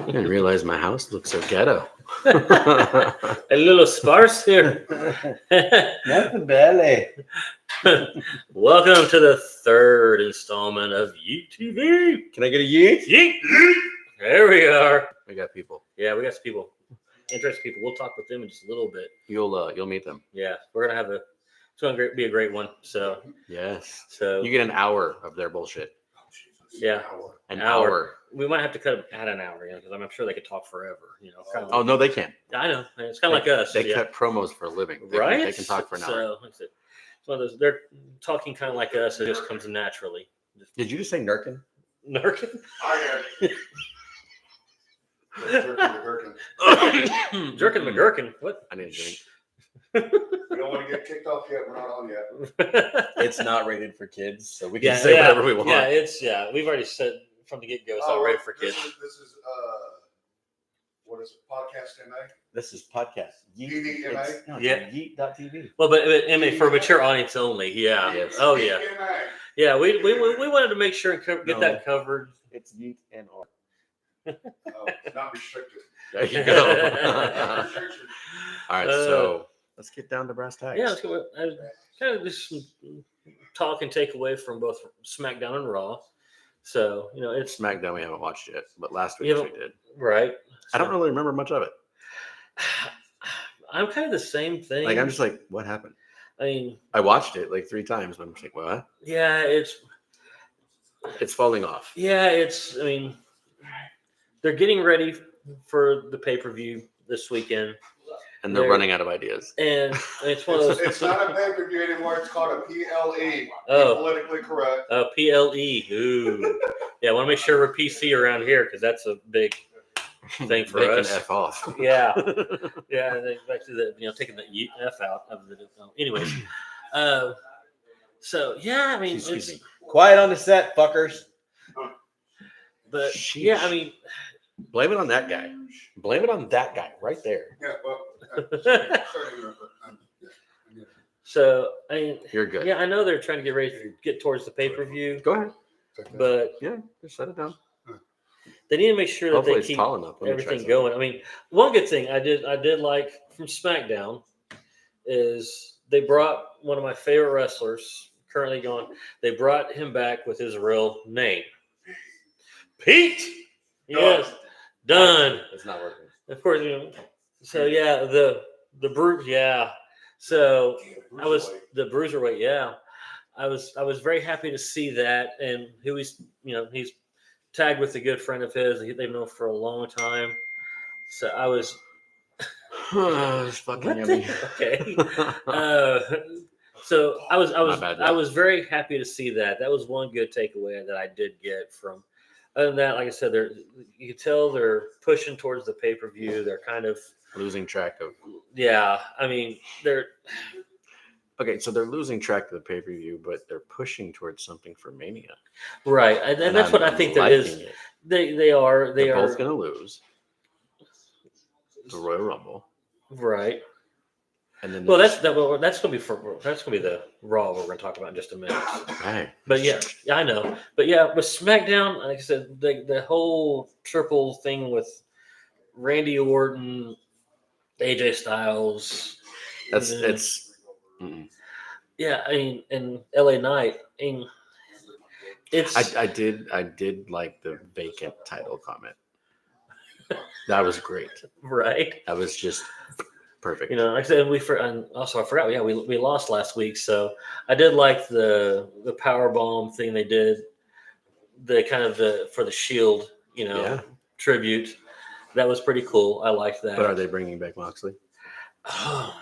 I didn't realize my house looked so ghetto. A little sparse here. Nothing bad. Welcome to the third installment of Yeet TV. Can I get a yeet? Yeet. There we are. We got people. Yeah, we got some people, interesting people. We'll talk with them in just a little bit. You'll meet them. Yeah, we're gonna have it's gonna be a great one. So Yes. So You get an hour of their bullshit. yeah, An hour. we might have to cut them at an hour, because I'm sure they could talk forever. Kind of Oh no, they can't. I know. It's kind of like us. They yeah. cut promos for a living. They can talk for an hour. So like I said, it's one of those. They're talking kind of like us. It just comes naturally. Did you just say Nurkin? Nurkin? I am. Jerkin McGurkin. What? I need a drink. We don't want to get kicked off yet. We're not on yet. It's not rated for kids, so we can Yeah, say yeah, whatever we want. yeah. We've already said from the get go. It's not ready for kids. This is what is it? Podcast MA? This is podcast. EDMA? It's Yeah. Yeet.tv. Well, but MA for mature audience only. Yeah. Yes. Oh yeah. EDMA. Yeah. We wanted to make sure and get that covered. It's Yeet and R. Oh, not restricted. There you go. Restriction. All right, so let's get down to brass tacks. Yeah. Let's go. Kind of just some talk and take away from both SmackDown and Raw. So it's SmackDown we haven't watched yet, but last week We we haven't- did. right. I don't really remember much of it. I'm kind of the same thing. Like I'm just like, what happened? I mean, I watched it like 3 times, but I'm just like, what? yeah, It's falling off. I mean, they're getting ready for the pay-per-view this weekend, And they're They're- running out of ideas. and it's one of those. It's not a pay-per-view anymore. It's called a PLE. Oh. Politically correct. PLE. Ooh, yeah. I want to make sure we're PC around here because that's a big thing for They can us. F off. Yeah, yeah. And then back to the taking the F out of the. Anyways, so yeah, I mean, Excuse it's, me. Quiet on the set, fuckers. but Sheesh. yeah, I mean, Blame it on that guy. Blame it on that guy right there. Yeah, well, sorry, so I mean, You're good. yeah, I know they're trying to get ready to get towards the pay-per-view, Go ahead. but Yeah, just set it down. they need to make sure that Hopefully they it's keep tall enough. Let me try everything something. going. I mean, one good thing I did like from SmackDown is they brought one of my favorite wrestlers, currently gone. They brought him back with his real name, Pete. Yes, done. It's not working. Of course. So yeah, the brute. Yeah. So I was the bruiserweight. Yeah, I was very happy to see that, and who he's tagged with a good friend of his. They've known for a long time. So I was It's fucking yummy. okay. So I My bad, yeah. was very happy to see that. That was one good takeaway that I did get from. Other than that, like I said, you can tell they're pushing towards the pay-per-view. They're kind of Losing track of. yeah. I mean, they're Okay, so they're losing track of the pay per view, but they're pushing towards something for Mania. right, and that's what I think there is. liking it. They are They're both going to lose the Royal Rumble, right. and then Well, that's going to be the Raw we're going to talk about in just a minute. right. But yeah, I know. But yeah, with SmackDown, like I said, the whole triple thing with Randy Orton, AJ Styles. That's and- it's. Mm-mm. Yeah, I mean, and LA Knight. I mean, it's I did like the vacant title comment. That was great. right. That was just perfect. Like I said, and also I forgot. Yeah, we lost last week, so I did like the power bomb thing they did. The kind of for the Shield, Yeah. tribute. That was pretty cool. I liked that. But are they bringing back Moxley? Oh,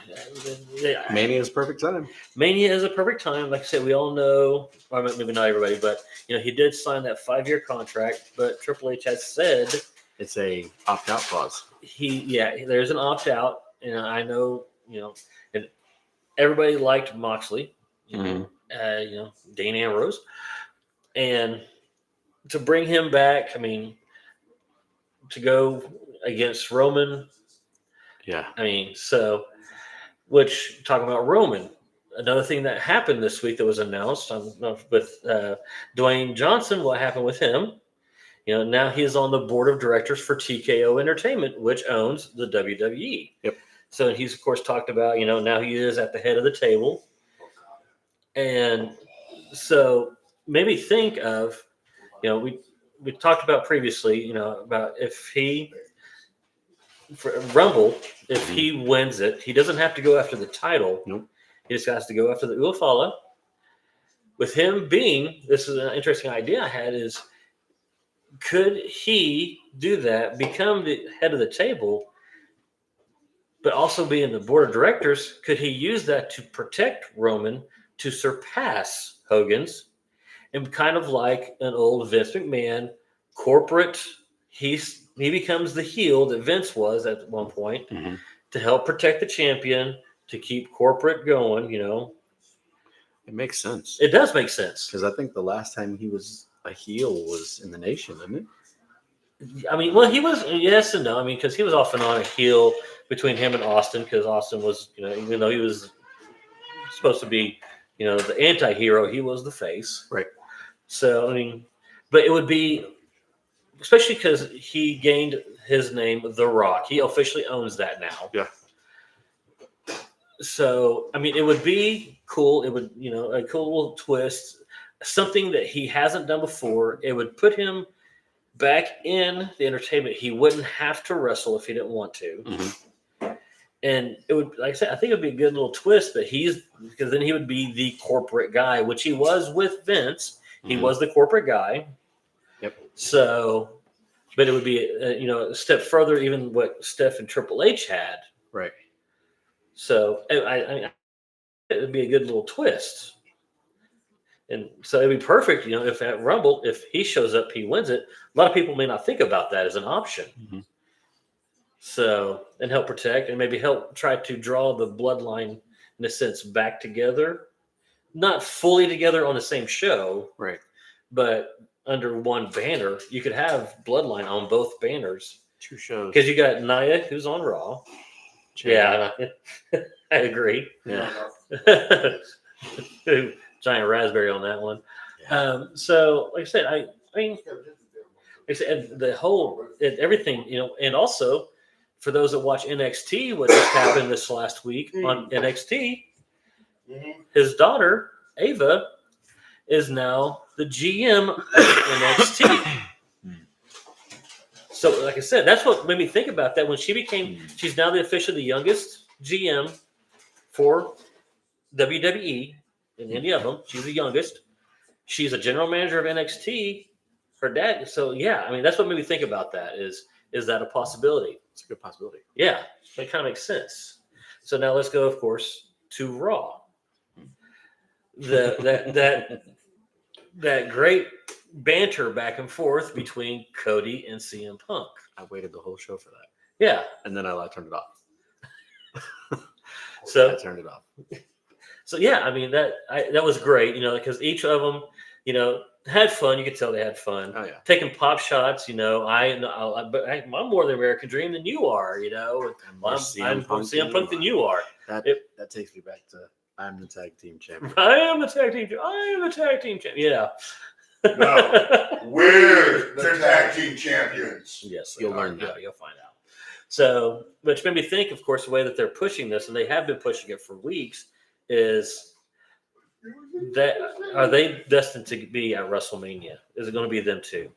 yeah. Mania is perfect time. Mania is a perfect time. Like I said, we all know, or maybe not everybody, but he did sign that 5-year contract. But Triple H has said It's a opt out clause. there's an opt out, and I know, and everybody liked Moxley, Dean Ambrose, and to bring him back, I mean, to go against Roman. Yeah. I mean, which talking about Roman, another thing that happened this week that was announced with Dwayne Johnson, what happened with him Now he is on the board of directors for TKO Entertainment, which owns the WWE. Yep. So he's of course talked about, now he is at the head of the table. And so maybe think of, we talked about previously, about if he for Rumble, if he wins it, he doesn't have to go after the title. Nope. He just has to go after the Uafala. With him being, this is an interesting idea I had, is could he do that, become the head of the table, but also be in the board of directors? Could he use that to protect Roman to surpass Hogan's, and kind of like an old Vince McMahon corporate, he becomes the heel that Vince was at one point to help protect the champion, to keep corporate going, It makes sense. It does make sense. Because I think the last time he was a heel was in the Nation, didn't it? I mean, well, he was, yes and no. I mean, because he was off and on a heel between him and Austin, because Austin was, even though he was supposed to be, the anti-hero, he was the face. Right. So, I mean, but it would be, especially because he gained his name, The Rock. He officially owns that now. Yeah. So, I mean, it would be cool. It would, a cool little twist, something that he hasn't done before. It would put him back in the entertainment. He wouldn't have to wrestle if he didn't want to. And it would, like I said, I think it would be a good little twist that because then he would be the corporate guy, which he was with Vince. He was the corporate guy. Yep. So, but it would be, a step further, even what Steph and Triple H had. Right. So, I it would be a good little twist. And so it'd be perfect, if at Rumble, if he shows up, he wins it. A lot of people may not think about that as an option. So, and help protect and maybe help try to draw the bloodline, in a sense, back together. Not fully together on the same show. Right. But under one banner. You could have bloodline on both banners. 2 shows. Because you got Nia, who's on Raw. Yeah, I agree. Yeah. Giant raspberry on that one. So, like I said, I mean, like I said, the whole everything, and also for those that watch NXT, what just happened this last week on NXT, his daughter Ava is now the GM of NXT. So, like I said, that's what made me think about that when she became. She's now the officially the youngest GM for WWE in any of them. She's the youngest. She's a general manager of NXT. Her dad. So yeah, I mean that's what made me think about that. Is that a possibility? It's a good possibility. Yeah, that kind of makes sense. So now let's go, of course, to Raw. That great banter back and forth between Cody and CM Punk. I waited the whole show for that. Yeah. And then I turned it off. So I turned it off. So yeah, I mean that was great, because each of them, had fun. You could tell they had fun. Oh yeah. Taking pop shots, but I'm more the American Dream than you are, I'm CM Punk than you are. That takes me back to I'm the tag team champion. I am the tag team champion. Yeah. No, we're the tag team champions. Yes, You'll learn that. You'll find out. So, which made me think, of course, the way that they're pushing this, and they have been pushing it for weeks, is that are they destined to be at WrestleMania? Is it going to be them too?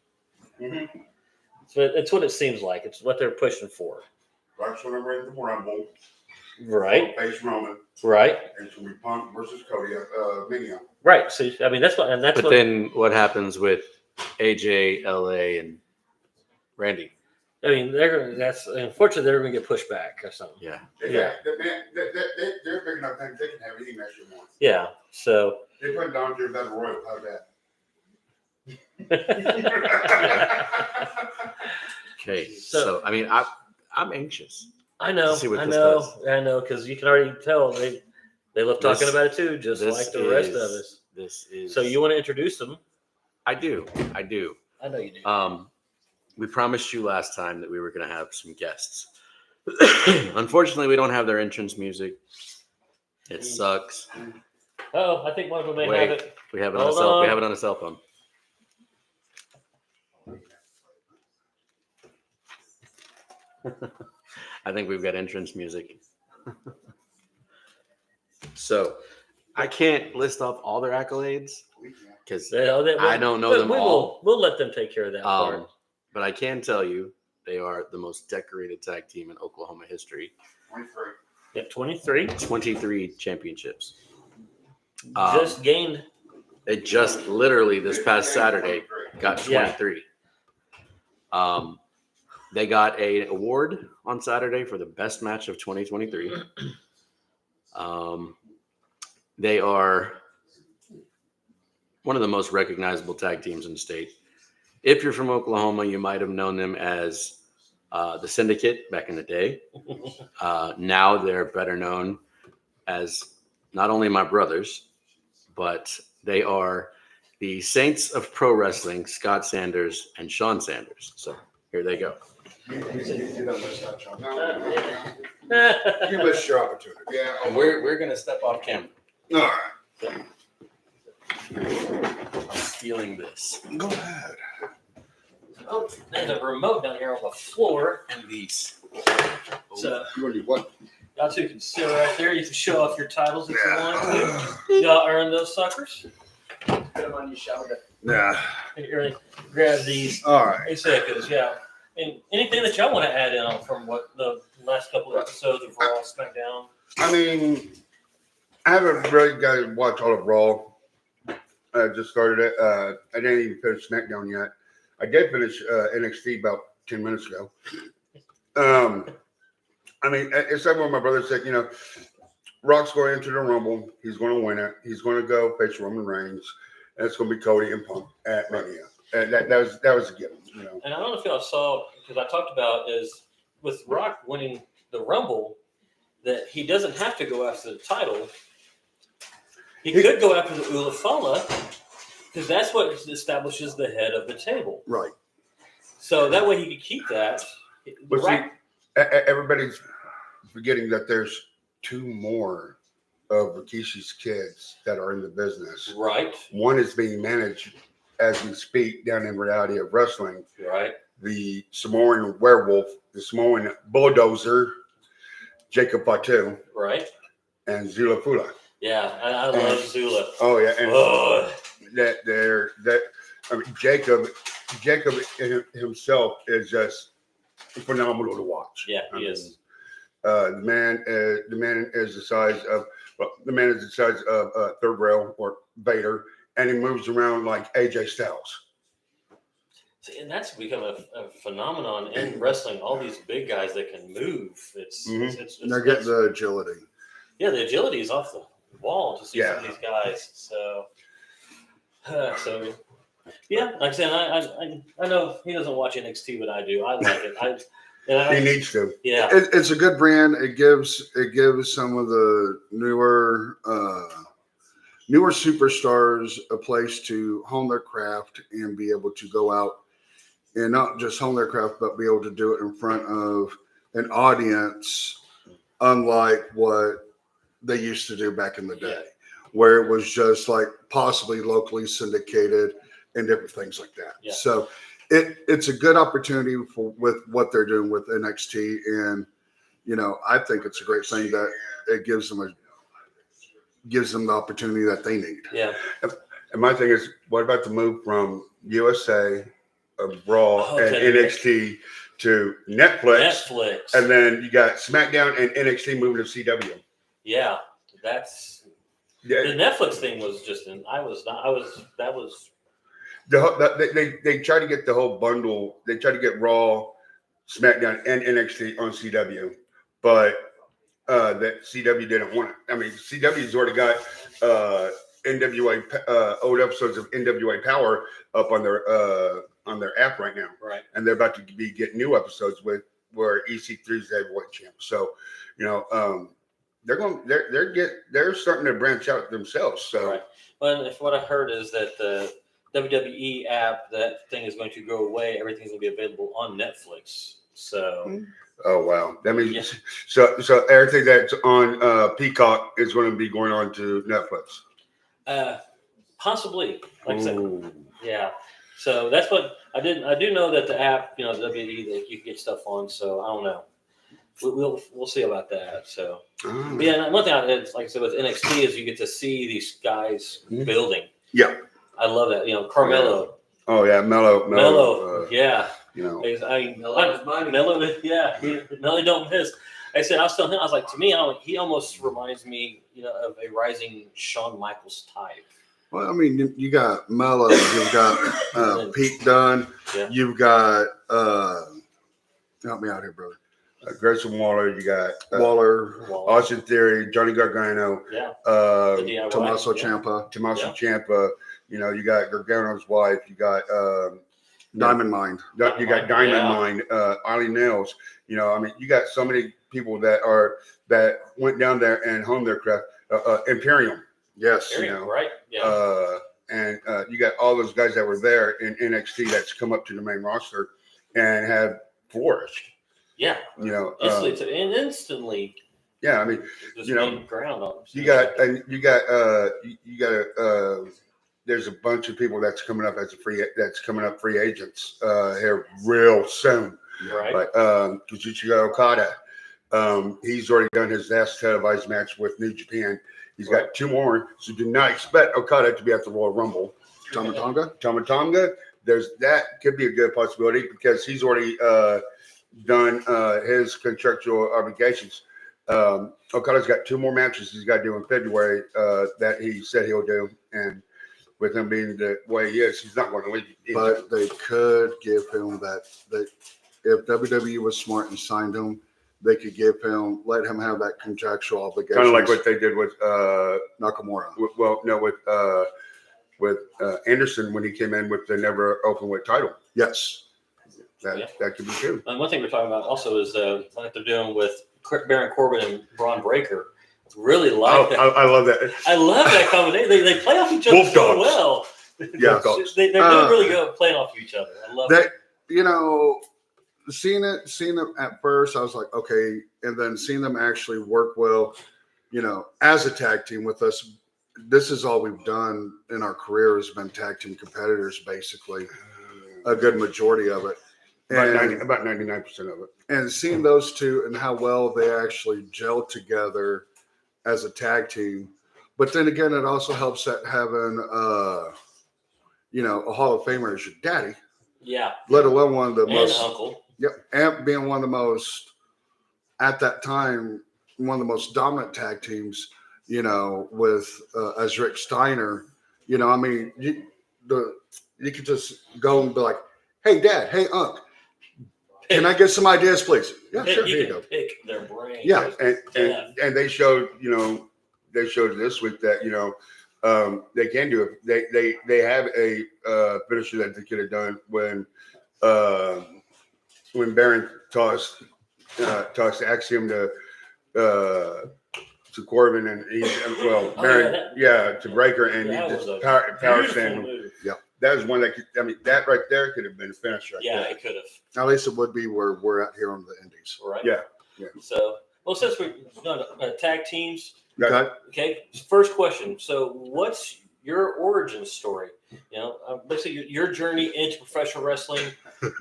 Mm-hmm. So it's what it seems like. It's what they're pushing for. Right, so they're in the Rumble. Right. Face Roman. Right. And it's going to be Punk versus Cody at Mania. Right. So I mean, that's what. But then what happens with AJ, LA, and Randy? I mean, unfortunately they're going to get pushed back or something. Yeah. Yeah. They're big enough things. They can have any match they want. Yeah. So. They put Don Jim Battle Royal. How's that? Okay. So I mean, I'm anxious. I know. To see what I this know. does. I know. Because you can already tell they love talking about it too, just like the rest of us. This is. So you want to introduce them? I do. I know you do. We promised you last time that we were going to have some guests. Unfortunately, we don't have their entrance music. It sucks. Oh, I think one of them may Wait. have it. We have it Hold on on. We have it on a cell phone. I think we've got entrance music. So I can't list off all their accolades because I don't know them all. We'll let them take care of that part. But I can tell you they are the most decorated tag team in Oklahoma history. 23. Yeah, 23. 23 championships. Just gained. They just literally this past Saturday got 23. They got an award on Saturday for the best match of 2023. They are one of the most recognizable tag teams in the state. If you're from Oklahoma, you might have known them as the Syndicate back in the day. Now they're better known as not only my brothers, but they are the Saints of Pro Wrestling, Scott Sanders and Sean Sanders. So here they go. You don't miss that, John. You missed your opportunity. Yeah. And we're gonna step off camera. All right. I'm stealing this. Go ahead. Oh, there's a remote down here on the floor. And these. So You want to do what? y'all two can sit right there. You can show off your titles if you want to. Y'all earn those suckers. Put them on your shoulder. Yeah. Here, grab these. All right. 8 seconds, yeah. And anything that y'all want to add in on from what the last couple of episodes of Raw, SmackDown? I mean, I haven't really got to watch all of Raw. I just started it. I didn't even finish SmackDown yet. I did finish NXT about 10 minutes ago. I mean, it's like what my brother said, Rock's going into the Rumble. He's going to win it. He's going to go face Roman Reigns. And it's going to be Cody and Punk at Mania. And that was a given, And I don't know if y'all saw, because I talked about is with Rock winning the Rumble, that he doesn't have to go after the title. He could go after the Ulafala, because that's what establishes the head of the table. Right. So that way he could keep that. But see, Rock, everybody's forgetting that there's 2 more of Rikishi's kids that are in the business. right, One is being managed as we speak down in Reality of Wrestling. right. The Samoan werewolf, the Samoan bulldozer, Jacob Fatu, Right. and Zula Fula. Yeah, I love Zula. Oh yeah, and Oh, Jacob himself is just phenomenal to watch. yeah, he is. The man is the size of Third Rail or Vader, and he moves around like AJ Styles. See, and that's become a phenomenon in wrestling. All these big guys that can move. It's And they're getting the agility. yeah, the agility is off the wall to see some Yeah. of these guys. So yeah, like I said, I know he doesn't watch NXT, but I do. I like it. He needs to. Yeah, It's a good brand. It gives some of the newer superstars a place to hone their craft and be able to go out and not just hone their craft, but be able to do it in front of an audience, unlike what they used to do back in the day, where it was just like possibly locally syndicated and different things like that. Yeah. So it's a good opportunity with what they're doing with NXT, and I think it's a great thing that it gives them the opportunity that they need. yeah. And my thing is, what about the move from USA, Raw, and Okay. NXT to Netflix? Netflix. And then you got SmackDown and NXT moving to CW. Yeah, that's the Yeah, Netflix thing was just they try to get the whole bundle. They try to get Raw, SmackDown, and NXT on CW, but that CW didn't want it. I mean, CW's already got NWA old episodes of NWA Power up on their app right now, right. and they're about to be getting new episodes where EC3's the heavyweight champ. So, they're starting to branch out themselves. So. Right. Well, if what I heard is that the WWE app, that thing is going to go away. Everything's going to be available on Netflix. So, Oh wow, that means Yeah. so everything that's on Peacock is going to be going on to Netflix. possibly, like I said, Ooh. yeah. So that's what I do know that the app, WWE, that you can get stuff on. So I don't know. We'll see about that. So Ah. yeah, and one thing like I said with NXT is you get to see these guys Mhm. building. Yeah. I love that. Carmelo, Oh yeah, Mello. yeah. You know, Mello, yeah. Mello don't miss. I was telling him, I was like, to me, he almost reminds me, of a rising Shawn Michaels type. Well, I mean, you got Mello, you've got Pete Dunne, Yeah. you've got help me out here, brother. Grayson Waller. You got Waller, Austin Theory, Johnny Gargano. Yeah. Uh, The DIY, Tommaso yeah. Ciampa, Tommaso Yeah. Ciampa. You got Gargano's wife. You got Diamond Mine. You got Diamond Mine, Ollie Nails. You got so many people that went down there and honed their craft. Imperium, Yes. Right? Yeah. and you got all those guys that were there in NXT that's come up to the main roster and have flourished. Yeah. Instantly. Yeah, I mean, Just you know, gained ground on them. there's a bunch of people that's coming up free agents here real soon. Right. Like Kazuchika Okada, he's already done his last televised match with New Japan. He's got 2 more, so do not expect Okada to be at the Royal Rumble. Tama Tonga, that could be a good possibility because he's already done his contractual obligations. Okada's got 2 more matches he's got to do in February that he said he'll do, and with him being the way he is, he's not going to leave. But they could give him that. If WWE was smart and signed him, they could let him have that contractual obligation. Kind of like what they did with Nakamura. With Anderson when he came in with the never openweight title. Yes. That could be true. And one thing we're talking about also is what they're doing with Baron Corbin and Braun Breaker. Really like that. I love that. I love that combination. They play off each other Wolf so dogs. well. Yeah. They're doing really good at playing off each other. I love it. Seeing it at first, I was like, okay, and then seeing them actually work well, as a tag team with us. This is all we've done in our career has been tag team competitors, basically, a good majority of it. About 99% of it. And seeing those two and how well they actually gelled together as a tag team. But then again, it also helps that having, a Hall of Famer as your daddy, Yeah. let alone one of the And most, Uncle. and being one of the most, at that time, one of the most dominant tag teams, with as Rick Steiner, you could just go and be like, hey, Dad, hey, Unc, can I get some ideas, please? Yeah, sure, here you go. Pick their brain. Yeah. And they showed this week that they can do it. They have a finisher that they could have done when Baron tossed Axiom to Corbin and Baron to Breaker and he just power slammed him. Move. That was one that right there could have been a finish right Yeah, there. it could have. At least it would be where we're at here on the Indies. Right. Yeah. So, since we're doing tag teams, Okay. okay. First question. So, what's your origin story? Basically your journey into professional wrestling.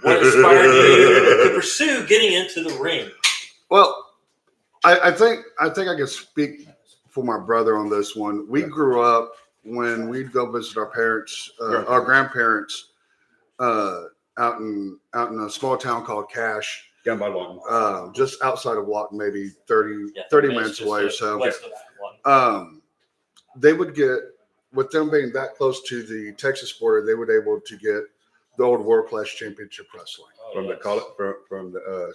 What inspired you to pursue getting into the ring? Well, I think I can speak for my brother on this one. We grew up when we'd go visit our parents, our grandparents, out in a small town called Cache, Down by Lawton. just outside of Lawton, maybe 30 minutes away or so. West of that one. They would get, with them being that close to the Texas border, they would able to get the old World Class Championship Wrestling From the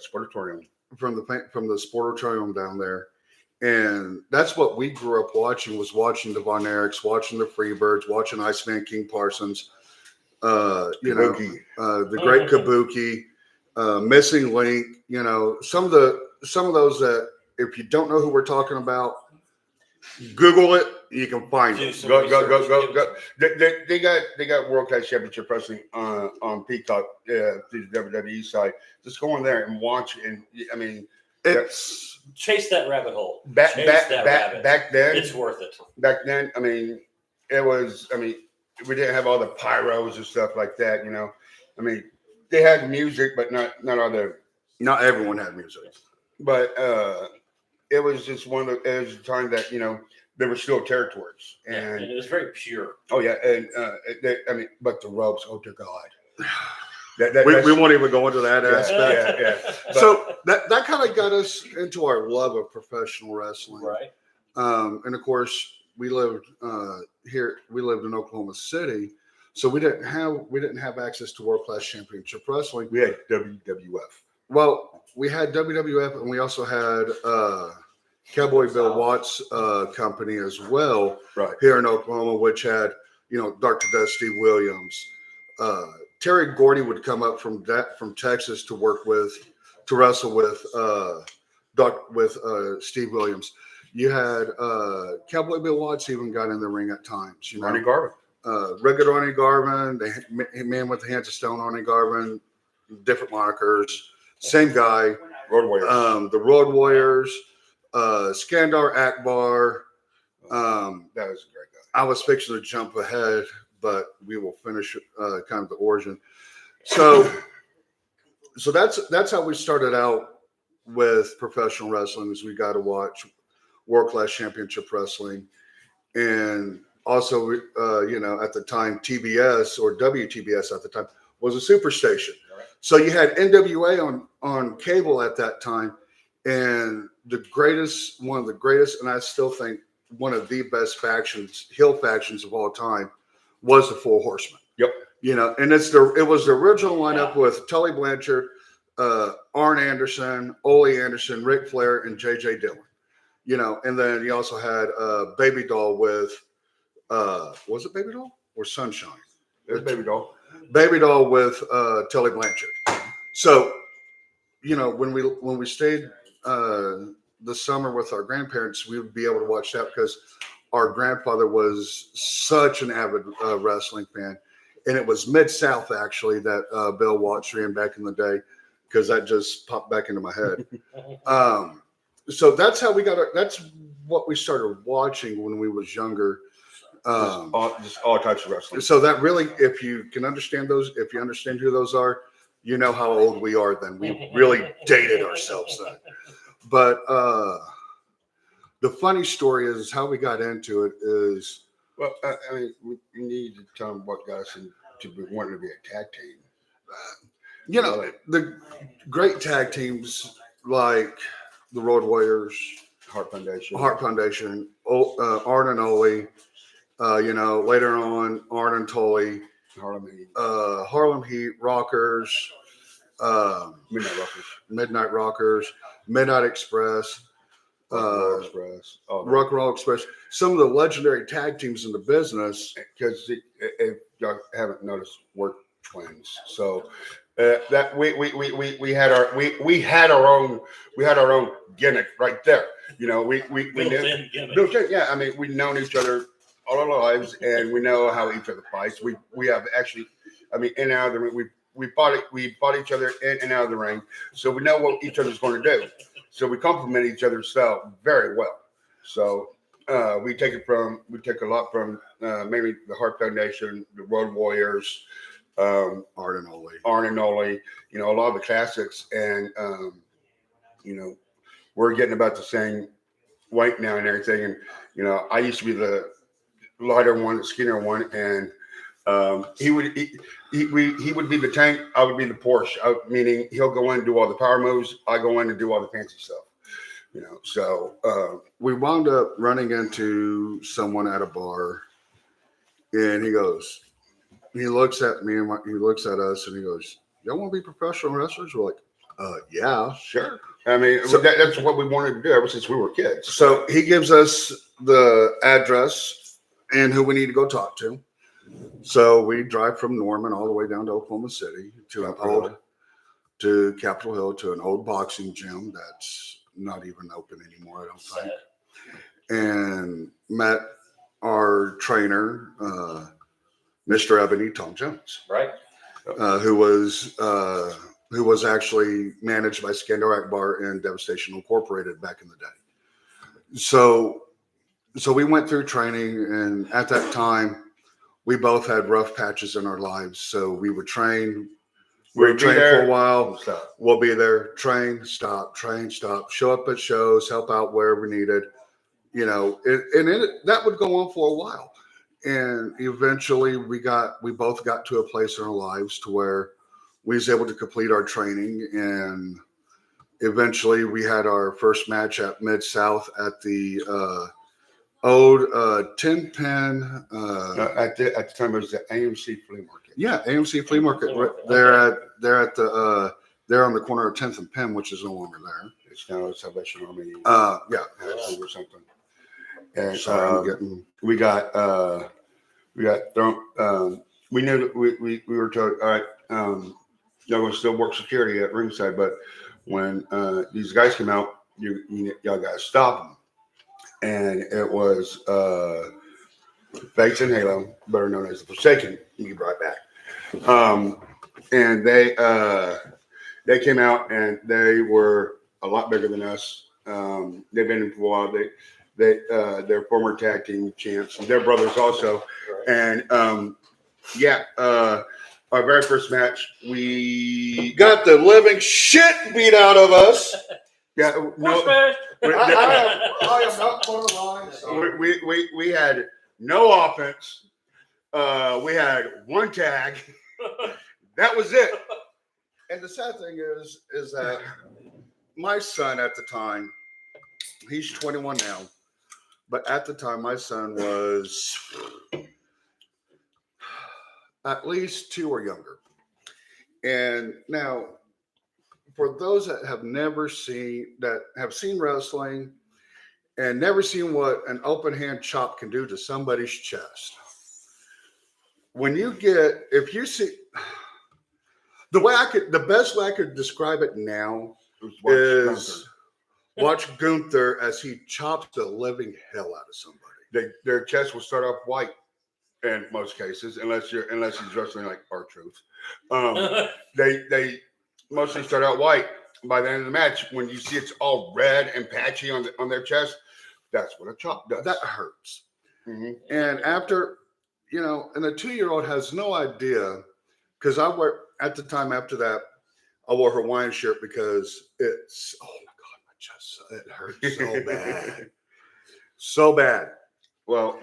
Sportatorium. from the Sportatorium down there. And that's what we grew up watching, was watching the Von Erichs, watching the Freebirds, watching Iceman King Parsons, Kabuki. The Great Kabuki, Missing Link, some of those that, if you don't know who we're talking about, Google it, you can find Do it. some Go. research. They got World Class Championship Wrestling on Peacock through the WWE side. Just go in there and watch. And I mean, It's Chase that rabbit hole. back then, It's worth it. back then, I mean, it was. I mean, we didn't have all the pyros and stuff like that. I mean, they had music, but not all the. Not everyone had music. But it was just it was a time that there were still territories, and and it was very pure. oh yeah, and I mean, but the ropes, oh dear God, We won't even go into that aspect. yeah. So that kind of got us into our love of professional wrestling. Right. And of course, we lived here. We lived in Oklahoma City, so we didn't have access to World Class Championship Wrestling. We had WWF. Well, we had WWF, and we also had Cowboy Bill Watts company as well Right. here in Oklahoma, which had Dr. Death Steve Williams. Terry Gordy would come up from Texas to wrestle with Steve Williams. You had Cowboy Bill Watts even got in the ring at times. Ronnie Garvin. Rugged Ronnie Garvin, the man with the hands of stone, Ronnie Garvin, different monikers, same guy. Road Warriors. The Road Warriors, Skandar Akbar. That was a great guy. I was fixing to jump ahead, but we will finish kind of the origin. So that's how we started out with professional wrestling. Is we got to watch World Class Championship Wrestling, and also at the time TBS or WTBS at the time was a superstation. Right. So you had NWA on cable at that time, and one of the greatest, and I still think one of the best heel factions of all time, was the Four Horsemen. Yep. And it was the original lineup with Tully Blanchard, Arn Anderson, Ole Anderson, Ric Flair, and J.J. Dillon. And then you also had Baby Doll with was it Baby Doll or Sunshine? It was Baby Doll. Baby Doll with Tully Blanchard. So, when we stayed the summer with our grandparents, we would be able to watch that because our grandfather was such an avid wrestling fan. And it was Mid-South, actually, that Bill Watts ran back in the day, because that just popped back into my head. So that's how that's what we started watching when we was younger. Just all types of wrestling. So that really, if you understand who those are, you know how old we are then. We really dated ourselves then. But the funny story is how we got into it is. Well, I mean, we need to tell them what got us into wanting to be a tag team. The great tag teams like the Road Warriors, Heart Foundation, Arn and Ole. Later on, Arn and Tully, Harlem Heat, Rockers, Midnight Rockers, Midnight Express, Rock and Roll Express. Some of the legendary tag teams in the business. Because if y'all haven't noticed, we're twins. So that we had our own gimmick right there. We knew, built in. Yeah, I mean, we've known each other all our lives, and we know how each other fights. We have actually, I mean, in and out of the ring, we fought each other in and out of the ring, so we know what each other's going to do. So we complement each other's style very well. So we take a lot from maybe the Heart Foundation, the Road Warriors, Arn and Ole, a lot of the classics, and we're getting about the same weight now and everything. And I used to be the lighter one, the skinnier one, and he would be the tank. I would be the Porsche. Meaning he'll go in and do all the power moves. I go in and do all the fancy stuff. So we wound up running into someone at a bar, and he looks at me and he looks at us, and he goes, "Y'all want to be professional wrestlers?" We're like, "Yeah, sure." I mean, so that's what we wanted to do ever since we were kids. So he gives us the address and who we need to go talk to. So we drive from Norman all the way down to Oklahoma City to Capitol Hill to an old boxing gym that's not even open anymore, I don't think. And met our trainer, Mr. Ebony Tom Jones, Right. who was actually managed by Skandar Akbar and Devastation Incorporated back in the day. So we went through training, and at that time, we both had rough patches in our lives. So we would train We We'll be train for there. a while. Stop. We'll be there. Train, stop. Show up at shows. Help out wherever needed. You know, that would go on for a while. And eventually, we both got to a place in our lives to where we was able to complete our training, and eventually, we had our first match at Mid South at the old 10-pin. At the time, it was the AMC flea market. Yeah, AMC Flea Market. Okay. They're at the they're on the corner of 10th and Penn, which is no longer there. It's now Salvation Army. Yeah. Or something. And Sorry, I'm getting. we got thrown. We knew that we were told, all right, y'all gonna still work security at ringside, but when these guys came out, y'all gotta stop them. And it was Fates and Halo, better known as the Forsaken. You can be right back. And they came out and they were a lot bigger than us. They've been in for a while. They're former tag team champs. They're brothers also. And our very first match, we Got the living shit beat out of us. no, Pushback. I am not on the line. So. we had no offense. We had one tag. That was it. And the sad thing is that my son at the time, he's 21 now, but at the time my son was at least 2 or younger. And now, for those that have seen wrestling and never seen what an open hand chop can do to somebody's chest, if you see the best way I could describe it now is watch Gunther as he chops the living hell out of somebody. Their chest will start off white in most cases, unless he's wrestling like R-Truth. They mostly start out white. By the end of the match, when you see it's all red and patchy on their chest, that's what a chop does. That hurts. Mm-hmm. And after, and the 2-year-old has no idea, because at the time after that, I wore a Hawaiian shirt because it's, oh my God, my chest, it hurts so bad. So bad. Well,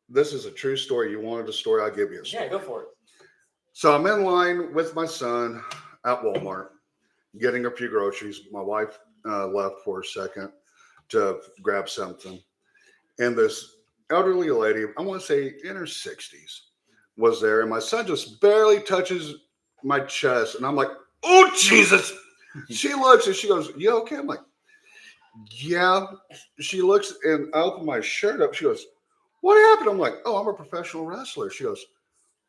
this is a true story. You wanted a story, I'll give you a story. Yeah, go for it. So I'm in line with my son at Walmart, getting a few groceries. My wife left for a second to grab something. And this elderly lady, I want to say in her 60s, was there. And my son just barely touches my chest. And I'm like, oh, Jesus. She looks and she goes, you okay? I'm like, yeah. She looks and I open my shirt up. She goes, what happened? I'm like, oh, I'm a professional wrestler. She goes,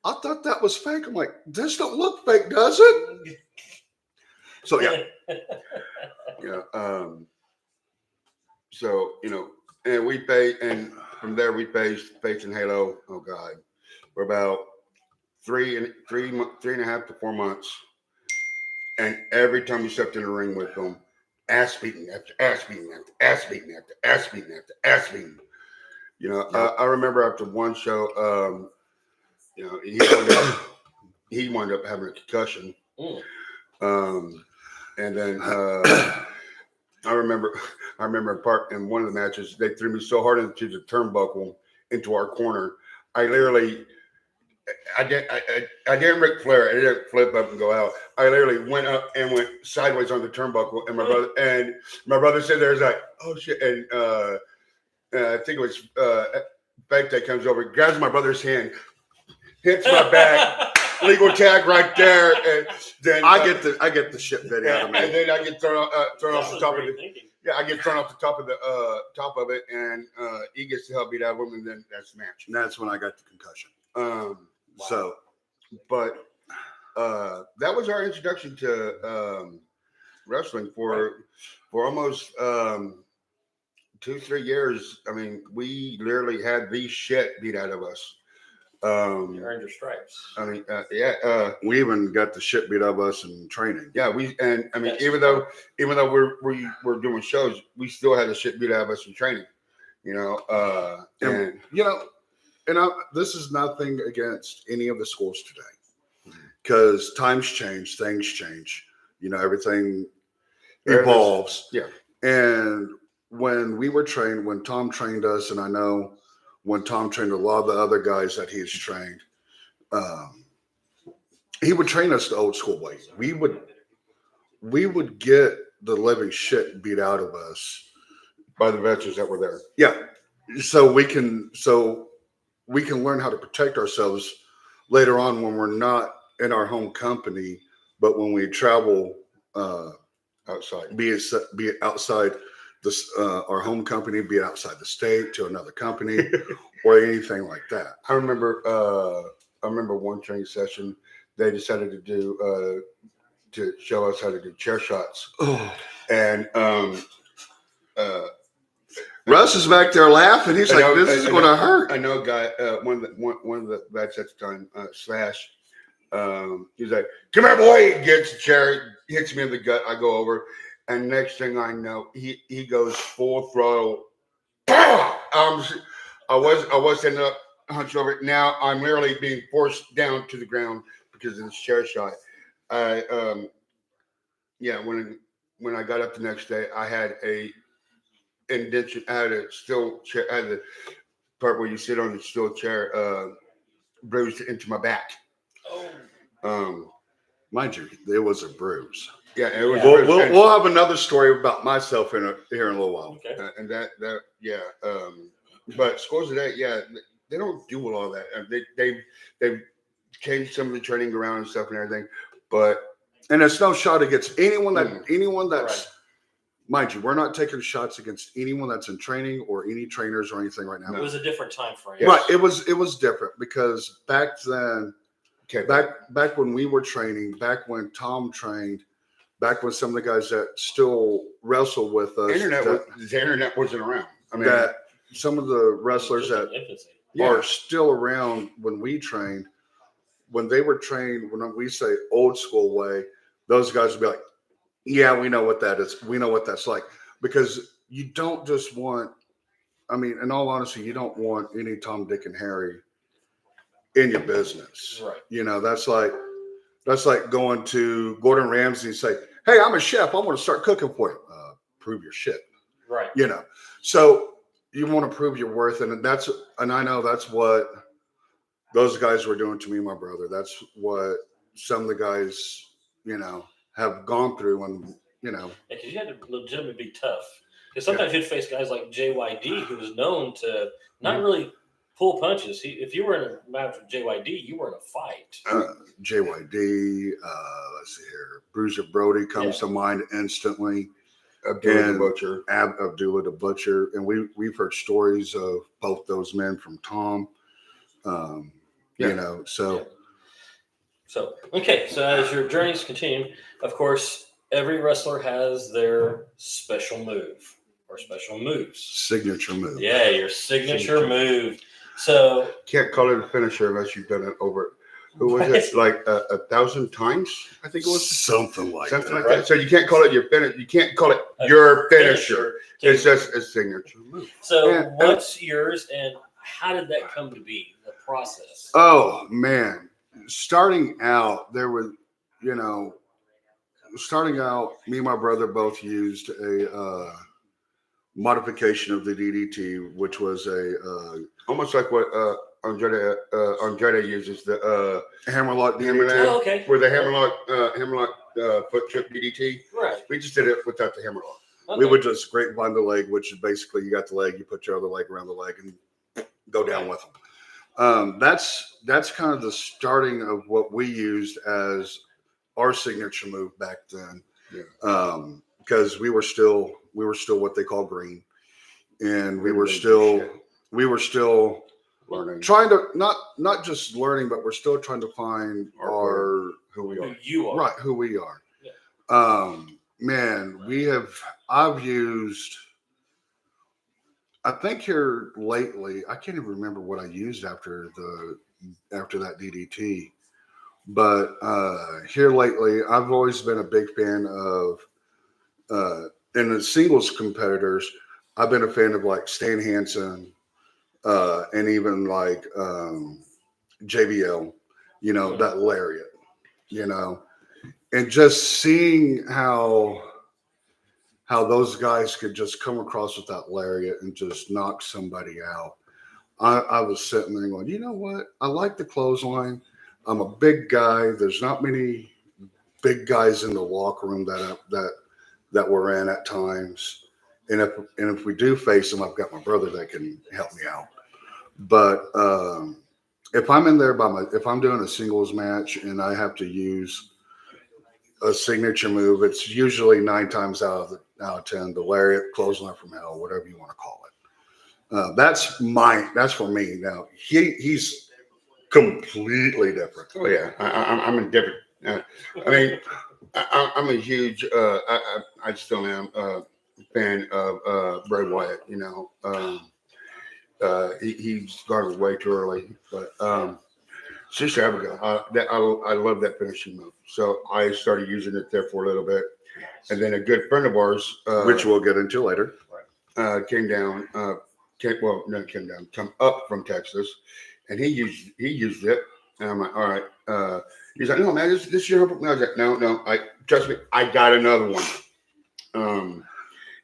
I thought that was fake. I'm like, this don't look fake, does it? So, yeah. And we pay, and from there we faced Fates and Halo. Oh God, we're about three and a half to 4 months, and every time we stepped in the ring with them, ass beating after ass beating after ass beating after ass beating after ass beating. I remember after one show, he wound up having a concussion. And then I remember in one of the matches, they threw me so hard into the turnbuckle into our corner. I didn't Ric Flair. I didn't flip up and go out. I literally went up and went sideways on the turnbuckle. And my brother said, "There's like, oh shit!" And I think it was Fake that comes over, grabs my brother's hand, hits my back. Legal tag right there, and then I get the shit bit out of me. and then I get thrown off the top of it. Thinking. Yeah, I get thrown off the top of it, and he gets the hell beat out of him, and then that's the match. And that's when I got the concussion. So, But that was our introduction to wrestling for almost 2-3 years. I mean, we literally had the shit beat out of us. You earned your stripes. I mean, we even got the shit beat out of us in training. yeah, even though we're doing shows, we still had the shit beat out of us in training. And this is nothing against any of the schools today. because times change, things change. You know, everything There is- evolves. yeah. And when we were trained, when Tom trained us, and I know when Tom trained a lot of the other guys that he's trained, he would train us the old school way. We would get the living shit beat out of us. By the veterans that were there. Yeah. So we can learn how to protect ourselves later on when we're not in our home company, but when we travel Outside. be it outside this our home company, be it outside the state to another company or anything like that. I remember one training session they decided to do to show us how to do chair shots. Oh, And Russ is back there laughing. He's I like, know- "This is I going to know- hurt." I know a guy, one of the vets at the time, Slash. He's like, "Come here, boy!" He gets a chair, hits me in the gut. I go over, and next thing I know, he goes full throttle. I was ended up hunched over. Now I'm literally being forced down to the ground because of this chair shot. When I got up the next day, I had a indentation. I had a steel chair. I had the part where you sit on the steel chair bruised into my back. Oh, Mind you, there was a bruise. Yeah, it was. Yeah. We'll have another story about myself here in a little while. okay. And that but schools today, they don't do all that. They've changed some of the training around and stuff and everything, but And it's no shot against anyone that's Right. mind you, we're not taking shots against anyone that's in training or any trainers or anything right now. It was a different time frame. Yes. Right. It was different because back then, okay, back when we were training, back when Tom trained, back when some of the guys that still wrestle with us, the internet wasn't around. I mean, that some of the wrestlers Just that in infancy. are still around when we trained, when they were trained, when we say old school way, those guys would be like, "Yeah, we know what that is. We know what that's like." Because you don't just want, I mean, in all honesty, you don't want any Tom, Dick, and Harry in your business. Right. You know, that's like going to Gordon Ramsay and say, "Hey, I'm a chef. I want to start cooking for you." Prove your shit. Right. You know, so you want to prove your worth, and I know that's what those guys were doing to me and my brother. That's what some of the guys, you know, have gone through, and you know, Because you had to legitimately be tough. Because sometimes you'd face guys like JYD, who was known to not really pull punches. If you were in a match with JYD, you were in a fight. JYD, let's see here, Bruiser Brody comes to mind instantly. Abdullah and- the Butcher. Abdullah the Butcher, and we've heard stories of both those men from Tom. Yeah. You know, so So, okay. So as your journeys continue, of course, every wrestler has their special move or special moves. signature move. Yeah, your signature move. So, Can't call it a finisher unless you've done it over. Who was Right. it? Like 1,000 times? I think it was Something like something that. like Right. that. So you can't call it your finish. You can't call it A your finisher. finisher. It's just a signature move. So, And- what's yours, and how did that come to be? The process. Oh man, starting out there was, you know, starting out, me and my brother both used a modification of the DDT, which was a Almost like what Andrade uses, the hammerlock Hammerlock. DDT. Oh, okay. with the hammerlock foot trip DDT. Right. We just did it without the hammerlock. We Okay. would just grapevine the leg, which is basically you got the leg, you put your other leg around the leg and go down with them. That's kind of the starting of what we used as our signature move back then. Yeah. Because we were still what they call green, and we were Really still Learning trying to not just learning, but we're still trying to find our who we Who are. you are. right who we are. Yeah. Man, I've used, I think here lately, I can't even remember what I used after that DDT, but here lately, I've always been a big fan of in the singles competitors. I've been a fan of like Stan Hansen, and even like JBL, you know, that lariat. you know, and just seeing how those guys could just come across with that lariat and just knock somebody out. I was sitting there going, you know what? I like the clothesline. I'm a big guy. There's not many big guys in the locker room that we're in at times. And if we do face them, I've got my brother that can help me out. But if I'm in there if I'm doing a singles match and I have to use a signature move, it's usually 9 times out of 10 the lariat, clothesline from hell, whatever you want to call it. That's for me. Now he's completely different. Oh yeah, I'm a different. I mean, I'm a huge. I still am fan of Bray Wyatt. You know, he's gone way too early, but Sister Abigail, I love that finishing move. So I started using it there for a little bit, and then a good friend of ours, Which we'll get into later. came down. Come up from Texas, and he used it, and I'm like, all right. He's like, no, man, this is your. I was like, no, trust me, I got another one.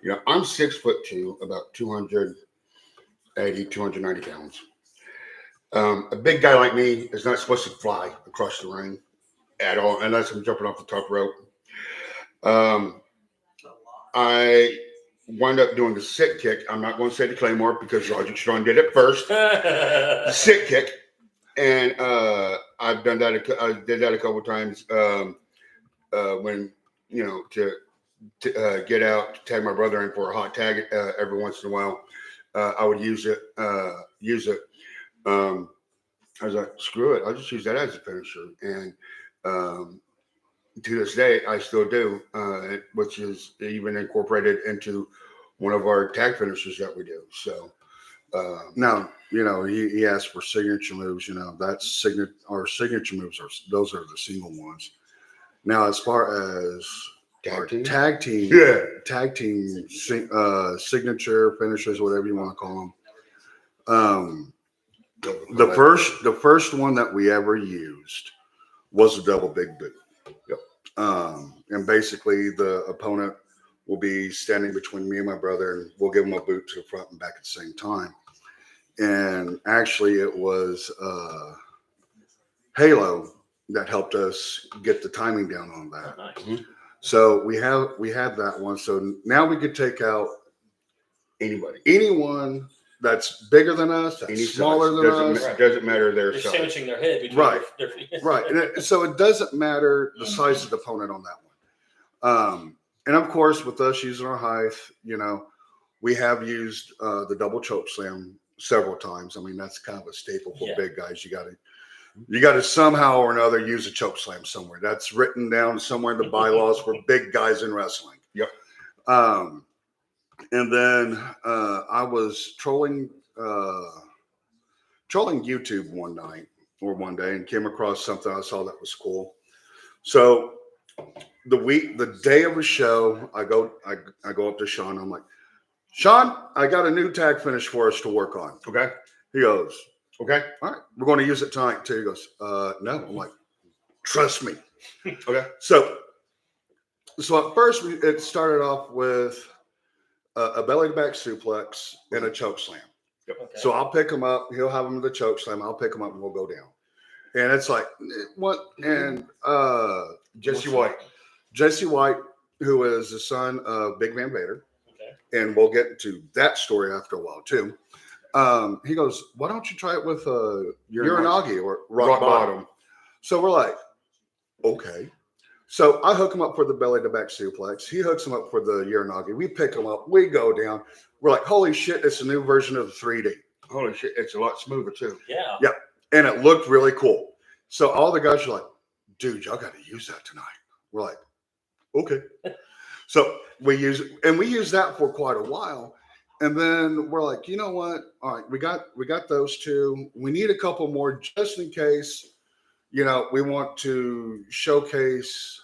You know, I'm 6'2", about 280, 290 pounds. A big guy like me is not supposed to fly across the ring at all, unless I'm jumping off the top rope. I wound up doing the sit kick. I'm not going to say the Claymore because Roger Strong did it first. The sit kick, and I've done that. I did that a couple times when to get out, to tag my brother in for a hot tag every once in a while. I would use it. I was like, screw it. I'll just use that as a finisher. And to this day, I still do, which is even incorporated into one of our tag finishers that we do. So Now, you know, he asked for signature moves. You know, our signature moves those are the single ones. Now, as far as our tag team signature finishers, whatever you want to call them. The first one that we ever used was a double big boot. Yep. And basically the opponent will be standing between me and my brother, and we'll give him a boot to the front and back at the same time. And actually it was Halo that helped us get the timing down on that. Nice. So we had that one. So now we could take out anyone that's bigger than us, that's smaller than us. Doesn't matter their They're size. sandwiching their head between Right. their feet. Right. And so it doesn't matter the size of the opponent on that one. And of course, with us using our height, you know, we have used the double choke slam several times. I mean, that's kind of a staple for big guys. You got to somehow or another use a choke slam somewhere. That's written down somewhere in the bylaws for big guys in wrestling. Yep. And then I was trolling YouTube one day and came across something I saw that was cool. So the day of a show, I go up to Sean. I'm like, Sean, I got a new tag finish for us to work on. Okay. He goes, Okay. all right, we're going to use it tonight too. He goes, no. I'm like, trust me. Okay. So at first it started off with a belly to back suplex and a choke slam. Yep. Okay. So I'll pick him up. He'll have him in the choke slam. I'll pick him up and we'll go down. And it's like, what? And Jesse White. Jesse White, who is the son of Big Van Vader. Okay. And we'll get into that story after a while too. He goes, why don't you try it with Uranagi or Rock Bottom? So we're like, okay. So I hook him up for the belly to back suplex. He hooks him up for the Uranagi. We pick him up. We go down. We're like, holy shit, it's a new version of the 3D. Holy shit, it's a lot smoother too. Yeah. Yeah. And it looked really cool. So all the guys are like, dude, y'all got to use that tonight. We're like, okay. So we use that for quite a while. And then we're like, you know what? All right, we got those two. We need a couple more just in case, you know, we want to showcase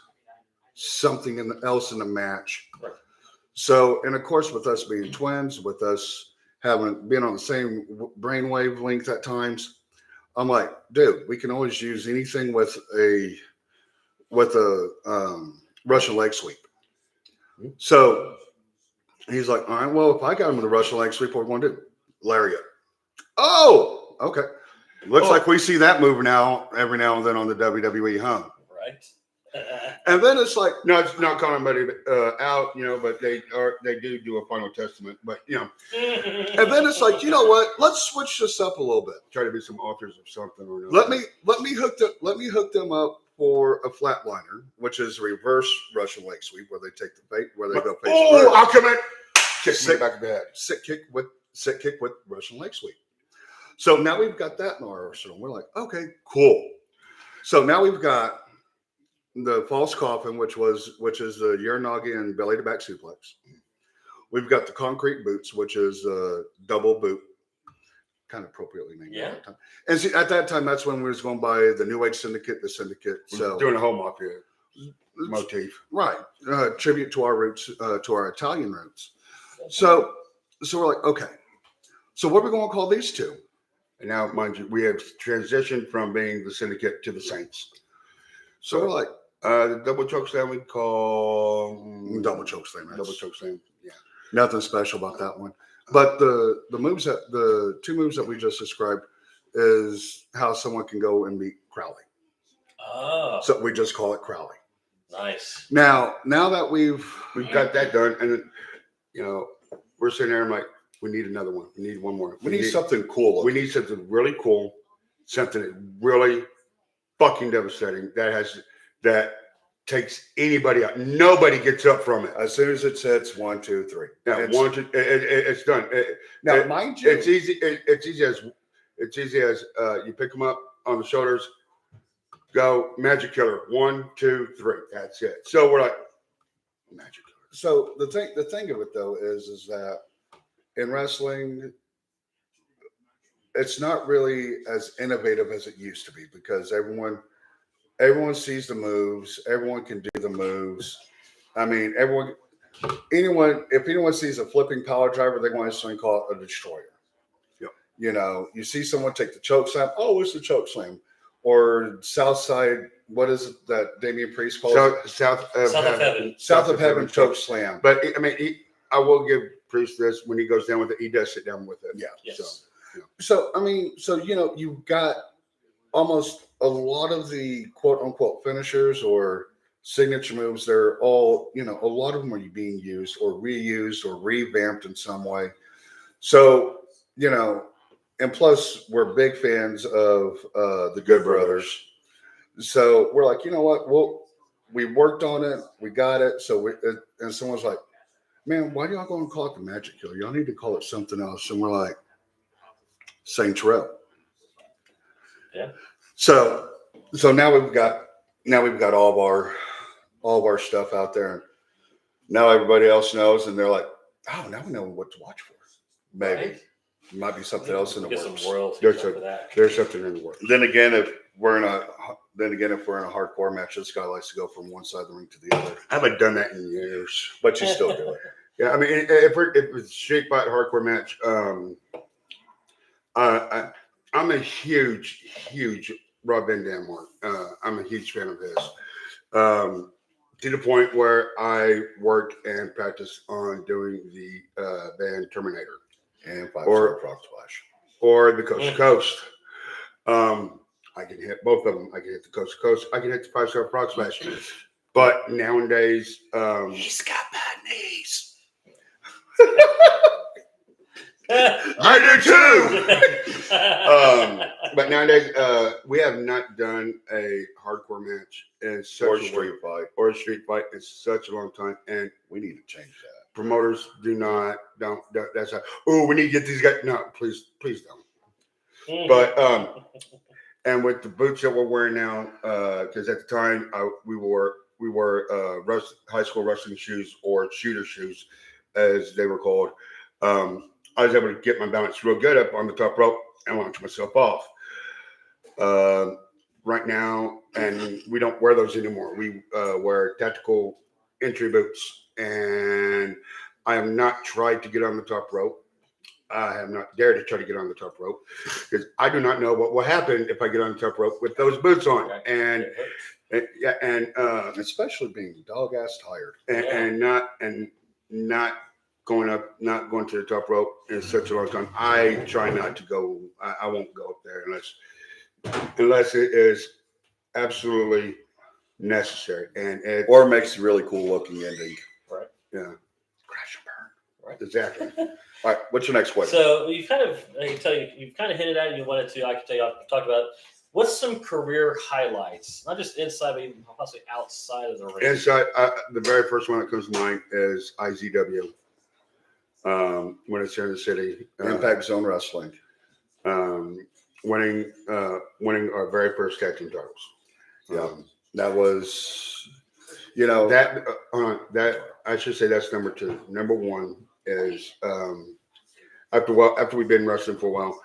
something else in the match. Right. So, and of course, with us being twins, with us having been on the same brain wavelength at times, I'm like, dude, we can always use anything with a Russian leg sweep. So he's like, all right, well, if I got him with a Russian leg sweep, what are we going to do? Lariat. Oh, okay. Looks like we see that moving out every now and then on the WWE, huh? Right. And then it's like, No, it's not calling anybody out, but they do a final testament. But and then it's like, you know what? Let's switch this up a little bit. try to be some authors of something or another. Let me hook them up for a flatliner, which is a reverse Russian leg sweep, where they take the bait, where they go face Oh, first. I'll come in. Kick me Sick. in the back of the head. Sit kick with Russian leg sweep. So now we've got that in our arsenal. We're like, okay, cool. So now we've got the false coffin, which is the Uranagi and belly to back suplex. We've got the concrete boots, which is a double boot, kind of appropriately named at that time. And see, at that time, that's when we was going by the New Age Syndicate, the Syndicate. So Doing a home mafia motif. right, tribute to our roots, to our Italian roots. So we're like, okay. So what are we going to call these two? And now, mind you, we have transitioned from being the syndicate to the Saints. So we're like, The double choke slam we call double choke slam. Double choke slam. Yeah. Nothing special about that one. But the two moves that we just described is how someone can go and meet Crowley. Oh, So we just call it Crowley. nice. Now that we've Got that done, and we're sitting there. I'm like, we need another one. We need one more. we need something cool. We need something really cool, something that really fucking devastating. That takes anybody out. Nobody gets up from it. As soon as it sets 1, 2, 3. Yeah, it's done. Now, mind you, It's easy. It's easy as you pick them up on the shoulders. Go magic killer. 1, 2, 3. That's it. So we're like magic killer. so the thing of it though is that in wrestling, it's not really as innovative as it used to be because everyone sees the moves, everyone can do the moves. I mean, if anyone sees a flipping power driver, they're going to call it a destroyer. Yep. You see someone take the choke slam. Oh, it's the choke slam. Or Southside, what is it that Damian Priest calls it? South of Heaven. South of Heaven choke slam. But I mean, I will give Priest this when he goes down with it. He does sit down with it. Yeah. Yes. So you've got almost a lot of the quote unquote finishers or signature moves. They're all, a lot of them are being used or reused or revamped in some way. So, and plus we're big fans of the Good Brothers. So we're like, you know what? We worked on it. We got it. And someone's like, man, why do y'all go and call it the Magic Killer? Y'all need to call it something else. And we're like, Saint Terrell. Yeah. So now we've got all of our stuff out there, and now everybody else knows, and they're like, oh, now we know what to watch for. Maybe Right. It might be something else in the Get works. some royalties There's off of that. There's something in the works. Then again, if we're in a hardcore match, this guy likes to go from one side of the ring to the other, I haven't done that in years. but you still do it. Yeah, I mean, if it's a street fight hardcore match, I'm a huge Rob Van Dam mark. I'm a huge fan of his. To the point where I worked and practiced on doing the band Terminator And Or- Frog Splash. or the Coast to Coast. I can hit both of them. I can hit the Coast to Coast. I can hit the 5-star Frog Splash. But nowadays, He's got bad knees. I do too. But nowadays, we have not done a hardcore match in such Or a street way, fight. or a street fight in such a long time, and We need to change that. promoters don't. That's how. Oh, we need to get these guys. No, please don't. But and with the boots that we're wearing now, because at the time we wore high school wrestling shoes or shooter shoes, as they were called. I was able to get my balance real good up on the top rope and launch myself off. Right now, and we don't wear those anymore. We wear tactical entry boots, and I have not tried to get on the top rope. I have not dared to try to get on the top rope because I do not know what will happen if I get on the top rope with those boots on. And Yeah, and especially being dog ass tired. and not going to the top rope in such a long time. I try not to go. I won't go up there unless it is absolutely necessary. And it, Or makes a really cool looking ending. yeah, Crash and burn. right, exactly. All right, what's your next question? So you've kind of, I can tell you, you've kind of hinted at it. You wanted to, I can tell you, I've talked about. What's some career highlights, not just inside, but even possibly outside of the ring? Inside, the very first one that comes to mind is IZW. When it's here in the city, Impact Zone Wrestling. winning our very first tag team titles. Yeah, that was, you know, That I should say that's number two. Number one is after we've been wrestling for a while,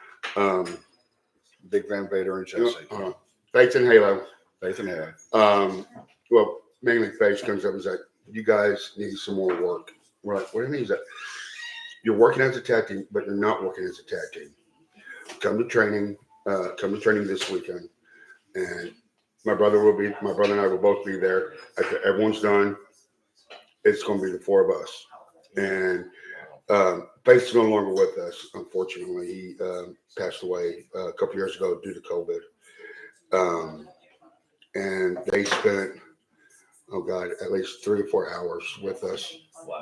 Big Van Vader and Jesse. Faith and Halo. Faith and Halo. Well, mainly Faith comes up and says, "You guys need some more work." We're like, "What do you mean?" He's like, "You're working as a tag team, but you're not working as a tag team. Come to training. Come to training this weekend, and my brother and I will both be there. After everyone's done, it's going to be the four of us." And Faith is no longer with us, unfortunately. He passed away a couple years ago due to COVID. And they spent, at least 3 or 4 hours with us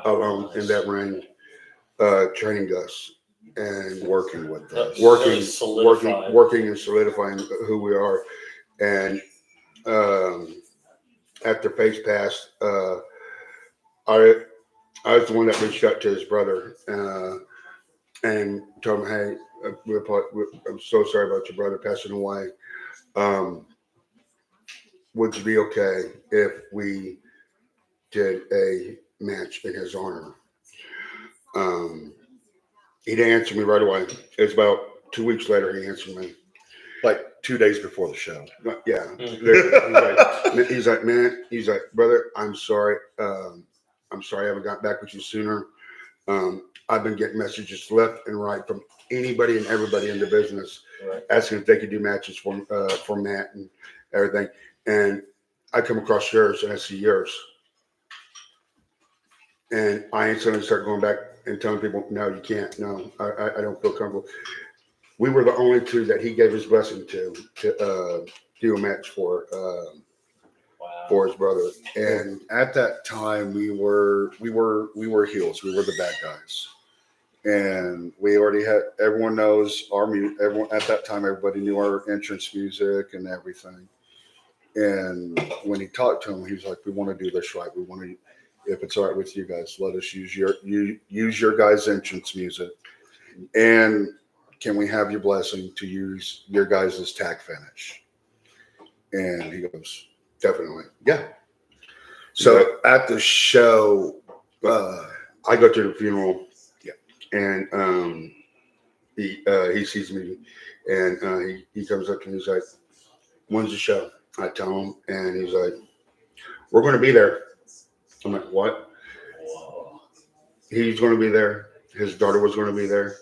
alone in that ring, training us and Working with us. working and solidifying who we are. And after Faith passed, I was the one that reached out to his brother and told him, "Hey, I'm so sorry about your brother passing away. Would you be okay if we did a match in his honor?" He didn't answer me right away. It was about 2 weeks later he answered me. Like 2 days before the show. But yeah. He's like, "Man," he's like, "Brother, I'm sorry. I'm sorry I haven't got back with you sooner. I've been getting messages left and right from anybody and everybody in the business asking if they could do matches for Matt and everything. And I come across yours and I see yours. And I instantly start going back and telling people, no, you can't. No, I don't feel comfortable." We were the only two that he gave his blessing to do a match for his brother. And at that time, we were heels. We were the bad guys, and we already had. Everyone knows our music. Everyone at that time, everybody knew our entrance music and everything. And when he talked to him, he was like, "We want to do this right. We want to. If it's all right with you guys, let us use your guys' entrance music, and can we have your blessing to use your guys' tag finish?" And he goes, Definitely. "Yeah." So at the show, I go to the funeral. Yeah. And he sees me and he comes up to me. He's like, "When's the show?" I tell him, and he's like, "We're going to be there." I'm like, "What?" He's going to be there. His daughter was going to be there.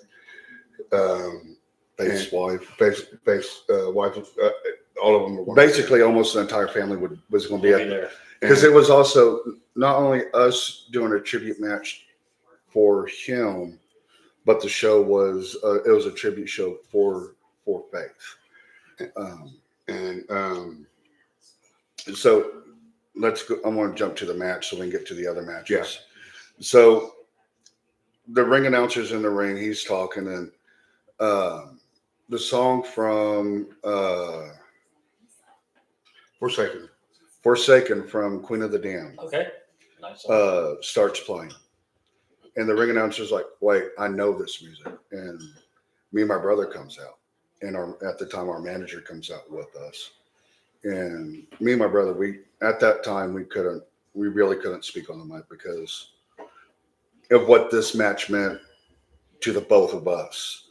Faith's wife, Faith's wife, all of them were going basically almost the entire family was going to be at there. because it was also not only us doing a tribute match for him, but the show was it was a tribute show for Faith. So let's go. I want to jump to the match so we can get to the other matches. Yes. So the ring announcer's in the ring. He's talking, and the song from Forsaken from Queen of the Damned Okay. Nice. starts playing. And the ring announcer's like, "Wait, I know this music." And me and my brother comes out. And at the time, our manager comes out with us. And me and my brother, at that time, we really couldn't speak on the mic because of what this match meant to the both of us.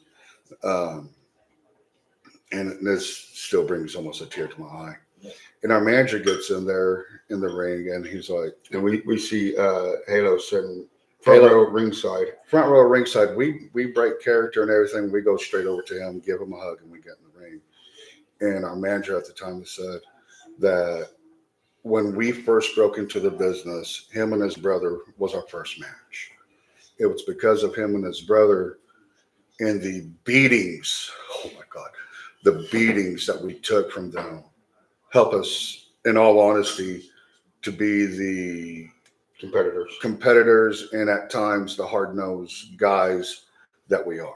And this still brings almost a tear to my eye. Yeah. And our manager gets in there in the ring, and he's like, and we see Halo sitting front row ringside. We break character and everything. We go straight over to him, give him a hug, and we get in the ring. And our manager at the time said that when we first broke into the business, him and his brother was our first match. It was because of him and his brother and the beatings. Oh my God, the beatings that we took from them help us, in all honesty, to be the competitors and at times the hard-nosed guys that we are.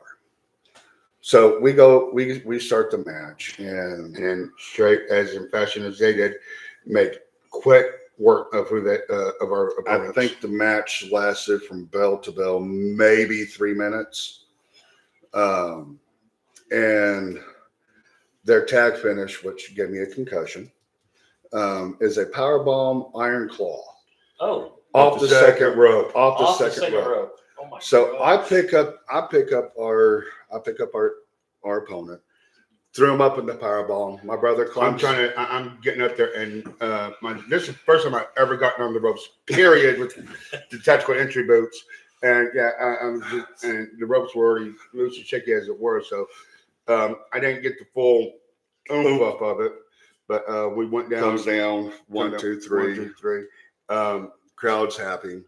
So we start the match and then straight as in fashion as they did, make quick work of our I opponents. think the match lasted from bell to bell, maybe 3 minutes. And their tag finish, which gave me a concussion, is a powerbomb iron claw Oh, off the second rope. off the second rope. rope. Oh my So God. I pick up our opponent, threw him up in the powerbomb. My brother climbs. I'm getting up there, and this is the first time I've ever gotten on the ropes. Period, with the tactical entry boots, and and the ropes were already loose and shaky as it were. So I didn't get the full oomph off of it, but we went down. Comes down, 1, 2, 3. 1, 2, 3. Crowd's happy.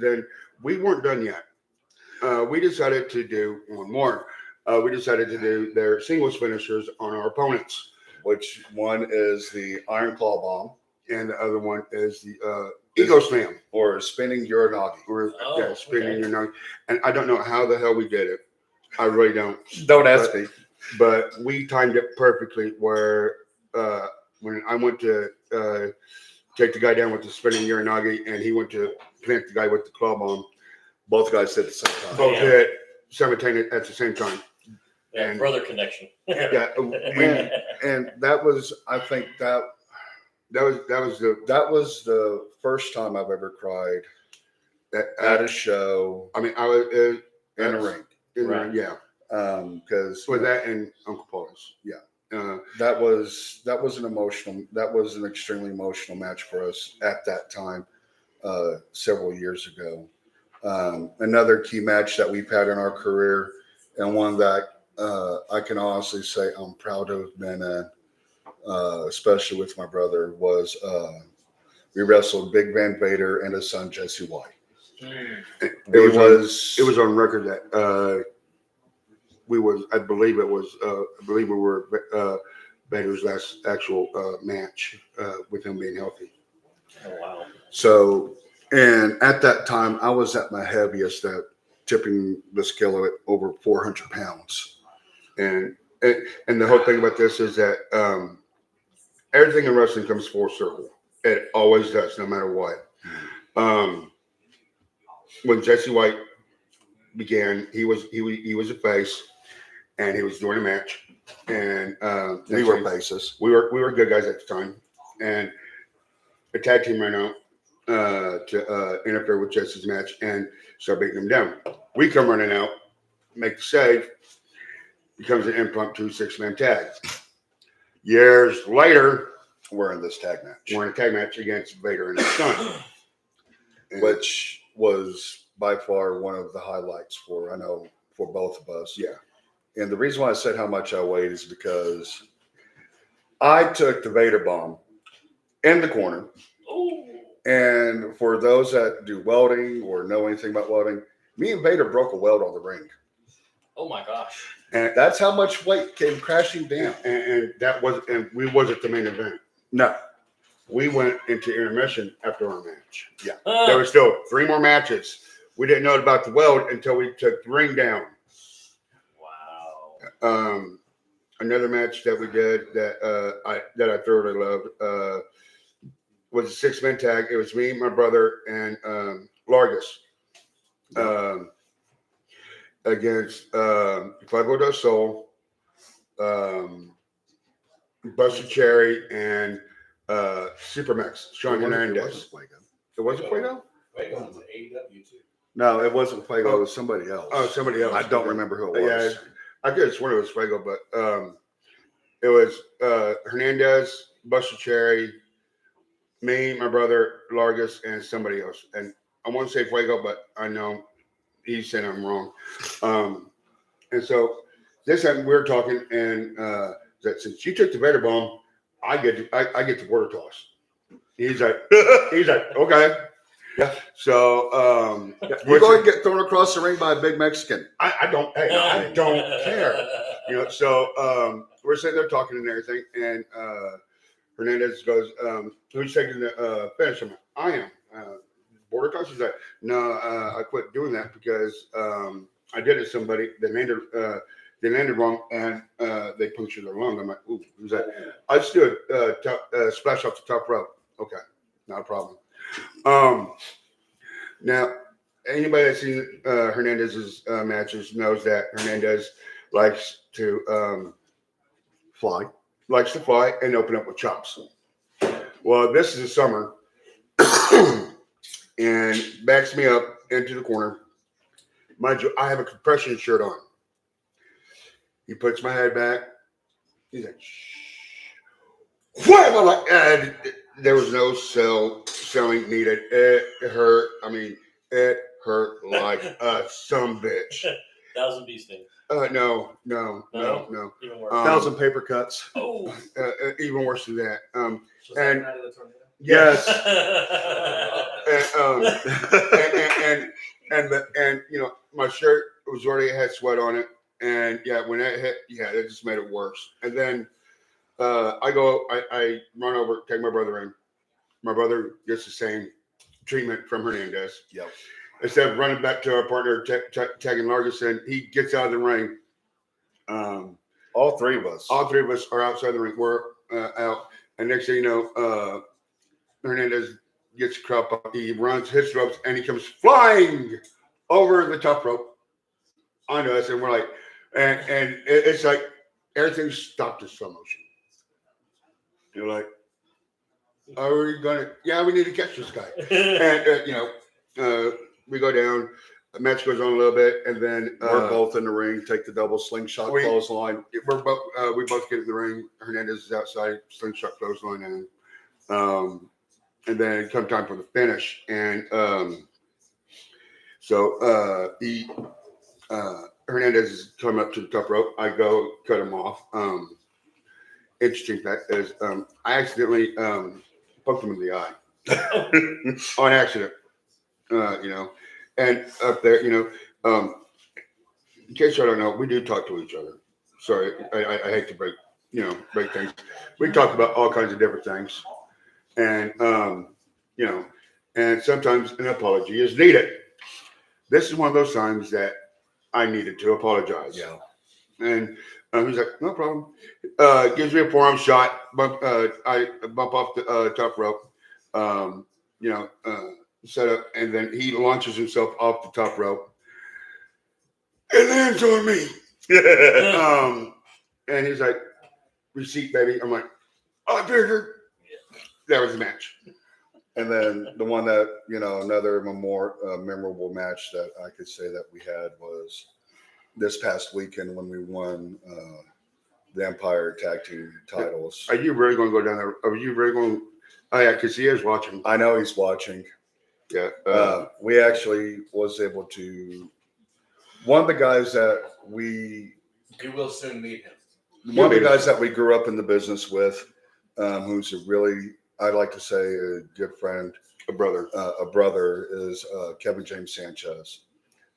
Then we weren't done yet. We decided to do one more. We decided to do their singles finishers on our opponents, Which one is the iron claw bomb and the other one is the ego slam, or spinning uranagi? or Oh, spinning okay. your nose. And I don't know how the hell we did it. I really don't. Don't ask me. But we timed it perfectly. Where when I went to take the guy down with the spinning uranagi, and he went to plant the guy with the claw bomb, Both guys did at the same time. both Yeah. hit simultaneously at the same time. Yeah, brother connection. Yeah, And that was, I think that that was the first time I've ever cried at that. a show I mean, I was in a ring. Right. Yeah, Because with that and Uncle Paul's. Yeah. Uh, that was an extremely emotional match for us at that time, several years ago. Another key match that we've had in our career, and one that I can honestly say I'm proud to have been in, especially with my brother, was we wrestled Big Van Vader and his son Jesse White. it It was on record that I believe we were Vader's last actual match with him being healthy. Oh wow. So, and at that time, I was at my heaviest, at tipping the scale at over 400 pounds. And the whole thing about this is that everything in wrestling comes full circle. It always does, no matter what. When Jesse White began, he was a face, and he was doing a match, and We were bases. we were good guys at the time, and a tag team ran out to interfere with Jesse's match and start beating him down. We come running out, make the save, becomes an impromptu 6-man tag. Years later, We're in this tag match, we're in a tag match against Vader and his son, And- which was by far one of the highlights for both of us. yeah, And the reason why I said how much I weighed is because I took the Vader bomb in the corner. Oh. And for those that do welding or know anything about welding, me and Vader broke a weld on the ring. Oh my gosh. and That's how much weight came crashing down. and we wasn't the main event. No. We went into intermission after our match. There Ah, were still 3 more matches. We didn't know about the weld until we took the ring down. wow. Another match that we did that I thoroughly loved was a 6-man tag. It was me, my brother, and Largus against Fuego del Sol, Buster Cherry, and Supermax, Sean It Hernandez. wasn't Fuego. It wasn't Fuego? Fuego's an AEW too. No, it wasn't Fuego. It was somebody else. Oh, somebody else. I don't remember who it was. Yeah, I could have sworn it was Fuego, but it was Hernandez, Buster Cherry, me, my brother, Largus, and somebody else. And I want to say Fuego, but I know he said I'm wrong. And so this time we were talking, and that since you took the Vader bomb, I get the water toss. He's like, okay. Yeah. So, You're going to get thrown across the ring by a big Mexican. I don't care. So we're sitting there talking and everything, and Hernandez goes, "Who's taking the finish?" I'm like, "I am." Border Coast is like, "No, I quit doing that because I did it to somebody. They landed wrong, and they punctured their lung." I'm like, "Ooh." He's like, "I just do a splash off the top rope." Okay, not a problem. Now, anybody that's seen Hernandez's matches knows that Hernandez likes to fly and open up with chops. Well, this is the summer, and backs me up into the corner. Mind you, I have a compression shirt on. He puts my head back. He's like, "Shh." What am I like? And there was no selling needed. It hurt. I mean, it hurt like a sumbitch. 1,000 bee stings. No. Even worse. 1,000 paper cuts. Oh. Even worse than that. Was and- that night of the tornado? Yes. And you know, my shirt was already had sweat on it, and yeah, when that hit, yeah, that just made it worse. And then I run over, take my brother in. My brother gets the same treatment from Hernandez. Yep. Instead of running back to our partner, tagging Largison, he gets out of the ring. All three of us. All three of us are outside the ring. We're out, and next thing you know, Hernandez gets crop up. He runs, hits ropes, and he comes flying over the top rope onto us, and we're like, and it's like everything stopped in slow motion. You're like, are we gonna? Yeah, we need to catch this guy. And you know, we go down. The match goes on a little bit, and then We're both in the ring. Take the double slingshot we- clothesline. we both get in the ring. Hernandez is outside, slingshot clothesline, and then come time for the finish. And so Hernandez is coming up to the top rope. I go cut him off. Interesting fact is, I accidentally poked him in the eye on accident. You know, and up there, you know, in case you don't know, we do talk to each other. Sorry, I hate to break things. We talk about all kinds of different things, and you know, and sometimes an apology is needed. This is one of those times that I needed to apologize. Yeah. And he's like, "No problem." Gives me a forearm shot. I bump off the top rope. You know, set up, and then he launches himself off the top rope. It lands on me. And he's like, "Receipt, baby." I'm like, "I figured." That was the match. And then the one that, you know, another memorable match that I could say that we had was this past weekend when we won the Empire Tag Team titles. Are you really going to go down there? Are you really going? Oh yeah, because he is watching. I know he's watching. Yeah. We actually was able to, one of the guys that we You will soon meet him. one of the guys that we grew up in the business with, who's a really, I'd like to say, a good friend, A brother. is Kevin James Sanchez.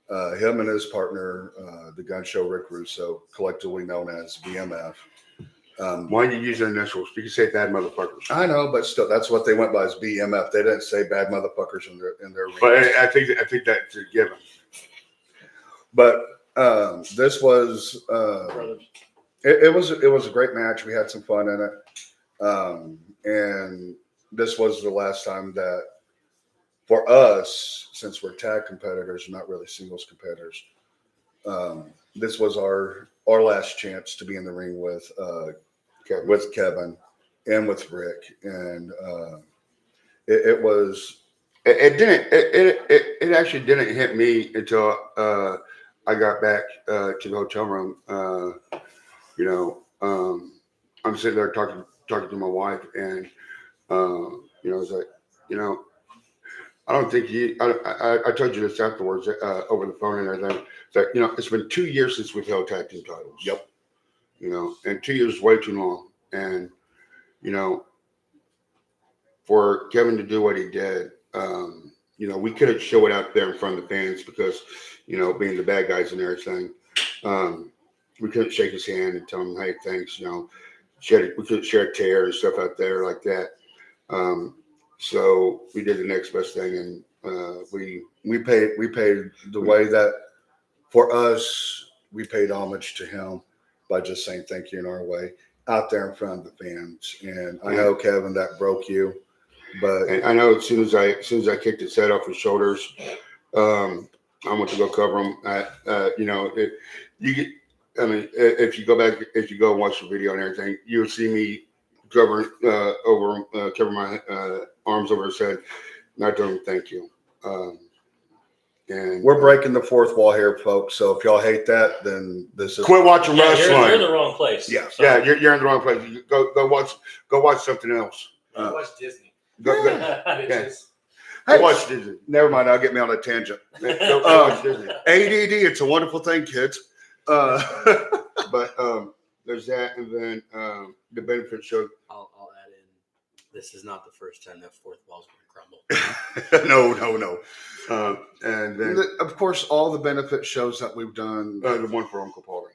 Him and his partner, the gun show Rick Russo, collectively known as BMF. Why do you use the initials? You can say bad motherfuckers. I know, but still, that's what they went by as BMF. They didn't say bad motherfuckers in their But ring. I think that's a given. But this was Brothers. it was a great match. We had some fun in it, and this was the last time that for us, since we're tag competitors, not really singles competitors, this was our last chance to be in the ring with Kevin and with Rick, and it was. It actually didn't hit me until I got back to the hotel room. You know, I'm sitting there talking to my wife, and you know, it's like, you know, I don't think I told you this afterwards over the phone and everything. It's like, you know, it's been 2 years since we've held tag team titles. Yep. You know, and 2 years is way too long. And you know, for Kevin to do what he did, you know, we couldn't show it out there in front of the fans because, you know, being the bad guys and everything, we couldn't shake his hand and tell him, hey, thanks, you know, we couldn't share a tear and stuff out there like that. So we did the next best thing, and We paid the way that for us, we paid homage to him by just saying thank you in our way out there in front of the fans. And I know, Kevin, that broke you, but And I know as soon as I kicked his head off his shoulders, I went to go cover him. You know, if you go and watch the video and everything, you'll see me cover my arms over his head, and I told him thank you. And we're breaking the fourth wall here, folks. So if y'all hate that, then this is quit watching Yeah, wrestling. you're in the wrong place. Yeah. So- Yeah, you're in the wrong place. Go watch something else. Watch Disney. Go Bitches. watch Disney. Never mind. I'll get me on a tangent. Go watch Disney. ADD, it's a wonderful thing, kids. But there's that, and then the benefit show. I'll add in. This is not the first time that fourth wall's going to crumble. No. And then Of course, all the benefit shows that we've done, the one for Uncle Paulie.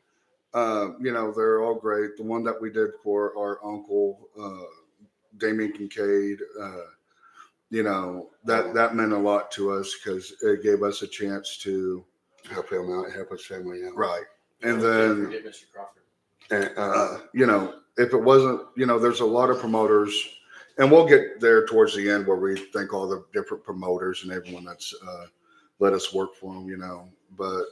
you know, they're all great. The one that we did for our uncle, Damien Kincaid, you know, that meant a lot to us because it gave us a chance to Help him out, help his family out. right. And Don't then, forget Mr. Crawford. And, you know, if it wasn't, you know, there's a lot of promoters, and we'll get there towards the end where we thank all the different promoters and everyone that's let us work for them, you know. But,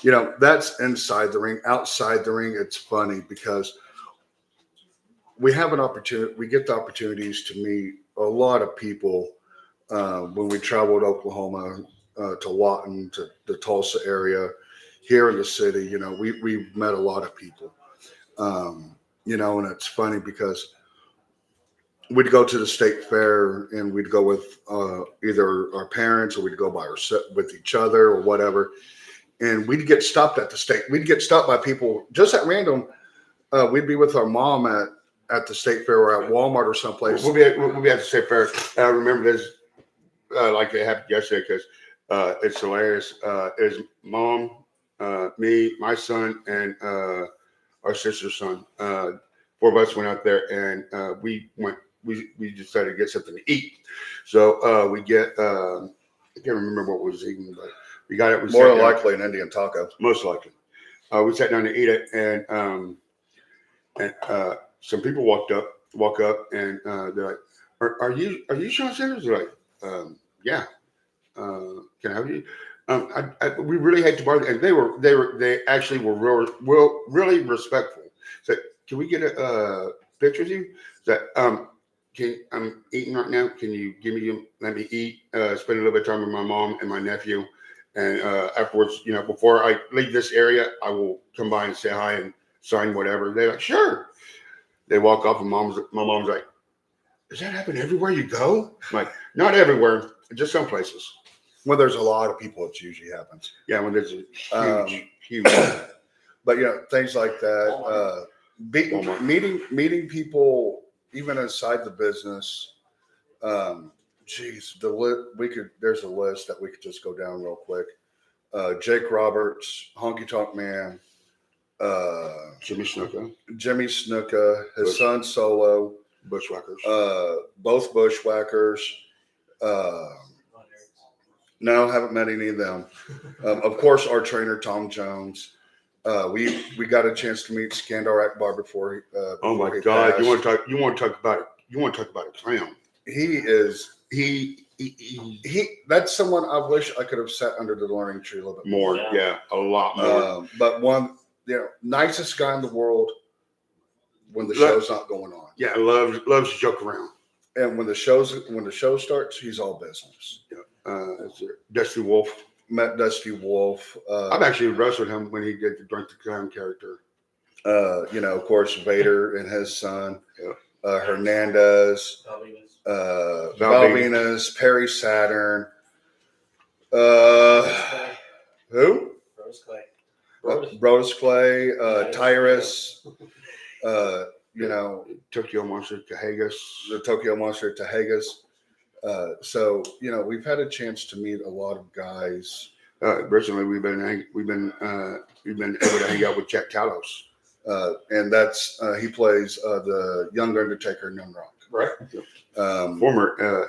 you know, that's inside the ring. Outside the ring, it's funny because we have an opportunity, we get the opportunities to meet a lot of people when we travel to Oklahoma, to Lawton, to the Tulsa area, here in the city. You know, we've met a lot of people, you know, and it's funny because we'd go to the state fair and we'd go with either our parents or we'd go by with each other or whatever. And we'd get stopped at the state. We'd get stopped by people just at random. We'd be with our mom at the state fair or at Walmart or someplace. we'll be at the state fair. I remember this like it happened yesterday because it's hilarious. It's mom, me, my son, and our sister's son. 4 of us went out there and we decided to get something to eat. So we get I can't remember what we was eating, but we got it. More than likely an Indian taco. Most likely. We sat down to eat it, and some people walk up, and they're like, "Are you Sean Sanders?" They're like, "Yeah." Can I have you? We really hate to bother, and they actually were really respectful. So, can we get a picture of you? That I'm eating right now. Can you let me eat? Spend a little bit of time with my mom and my nephew. And afterwards, you know, before I leave this area, I will come by and say hi and sign whatever. They're like, sure. They walk off, and my mom's like, does that happen everywhere you go? I'm like, not everywhere, just some places. When there's a lot of people, it usually happens. Yeah, when there's a huge. But you know, things like that. Meeting people even inside the business. Geez, there's a list that we could just go down real quick. Jake Roberts, Honky Tonk Man, Jimmy Snuka, his son Solo, Bushwhackers. both Bushwhackers. No, haven't met any of them. Of course, our trainer Tom Jones. We got a chance to meet Skandar Akbar before. Oh my he God! passed. You want to talk about a clown? He that's someone I wish I could have sat under the learning tree a little bit More, Yeah. yeah, a lot more. But one, you know, nicest guy in the world when the show's not going on. Yeah, loves to joke around. And when the show starts, he's all business. It's Dusty Wolf. Met Dusty Wolf. I've actually wrestled him when he did the Drunk the Clown character. You know, of course, Vader and his son. Yeah. Hernandez. Valvinus. Valvinus, Perry Saturn. Who? Rose Clay. Brodus Clay, Tyrus, you know, Tokyo Monster Cahagas. the Tokyo Monster Tahagas. So you know, we've had a chance to meet a lot of guys. Recently, we've been able to hang out with Jack Talos. And that's he plays the Young Undertaker in Young Rock. Right.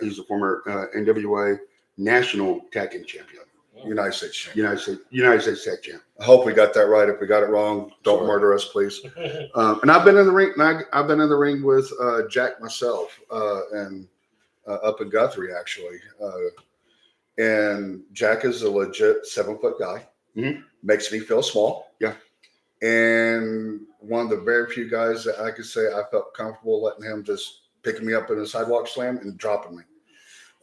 He's a former NWA National Tag Team Champion, United States champion. United States Tag Champ. I hope we got that right. If we got it wrong, don't Sure. murder us, please. And I've been in the ring. I've been in the ring with Jack myself, and up in Guthrie actually. And Jack is a legit 7-foot guy. Mhm. Makes me feel small. Yeah. And one of the very few guys that I could say I felt comfortable letting him just picking me up in a sidewalk slam and dropping me.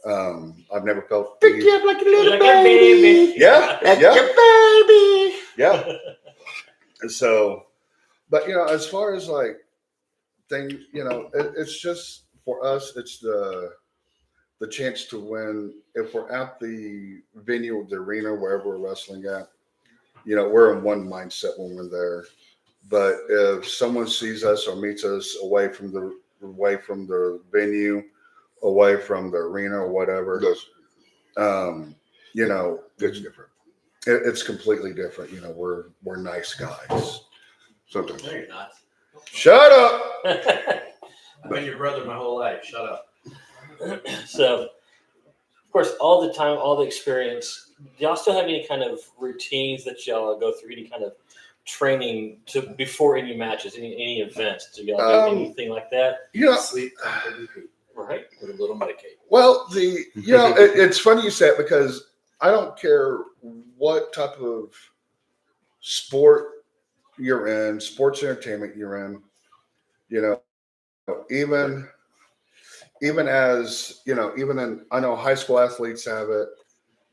I've never felt Pick you up like a little Like a baby. baby. yeah, Like yeah, your baby. yeah. And so, but you know, as far as like thing, you know, it's just for us, it's the chance to win. If we're at the venue, the arena, wherever we're wrestling at, you know, we're in one mindset when we're there. But if someone sees us or meets us away from the venue, away from the arena or whatever, you know, It's different. it's completely different. You know, we're nice guys. Sometimes. No, you're not. Shut up. I've been your brother my whole life. Shut up. So, of course, all the time, all the experience. Do y'all still have any kind of routines that y'all go through? Any kind of training to before any matches, any events? Do y'all do anything like that? You know, Sleep, comfort, and food Right. with a little Medicaid. well, you know, it's funny you say it because I don't care what type of sport you're in, sports entertainment you're in, you know, even as, you know, even in, I know high school athletes have it,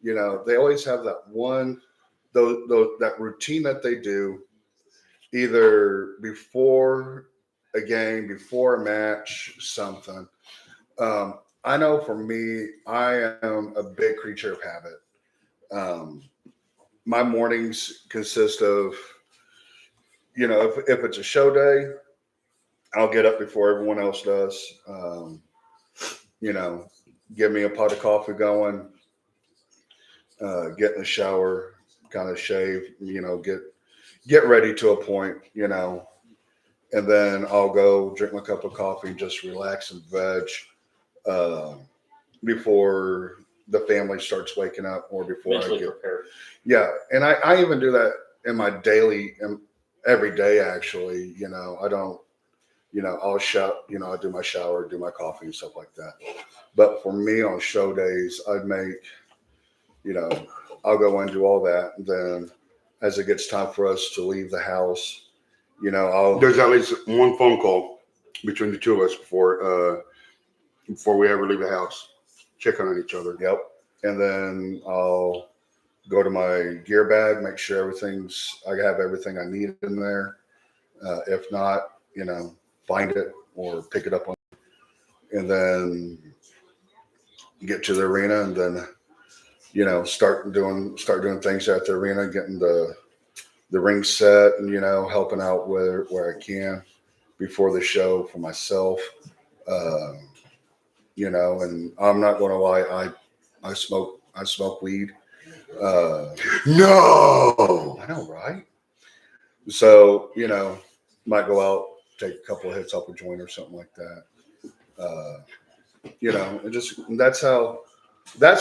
you know, they always have that one, that routine that they do either before a game, before a match, something. I know for me, I am a big creature of habit. My mornings consist of, you know, if it's a show day, I'll get up before everyone else does. You know, give me a pot of coffee going, get in the shower, kind of shave, you know, get ready to a point, you know, and then I'll go drink my cup of coffee, just relax and veg before the family starts waking up or before Mentally I get. prepared. Yeah, and I even do that in my daily, every day actually. You know, I don't, you know, I'll you know, I do my shower, do my coffee and stuff like that. But for me on show days, I'd make, you know, I'll go and do all that. And then as it gets time for us to leave the house, you know, There's at least one phone call between the two of us before we ever leave the house. Check on each other. Yep. And then I'll go to my gear bag, make sure I have everything I need in there. If not, you know, find it or pick it up on, and then get to the arena and then, you know, start doing things at the arena, getting the ring set and, you know, helping out where I can before the show for myself. You know, and I'm not going to lie, I smoke weed. No. I know, right? So, you know, might go out, take a couple of hits off a joint or something like that. You know, and just that's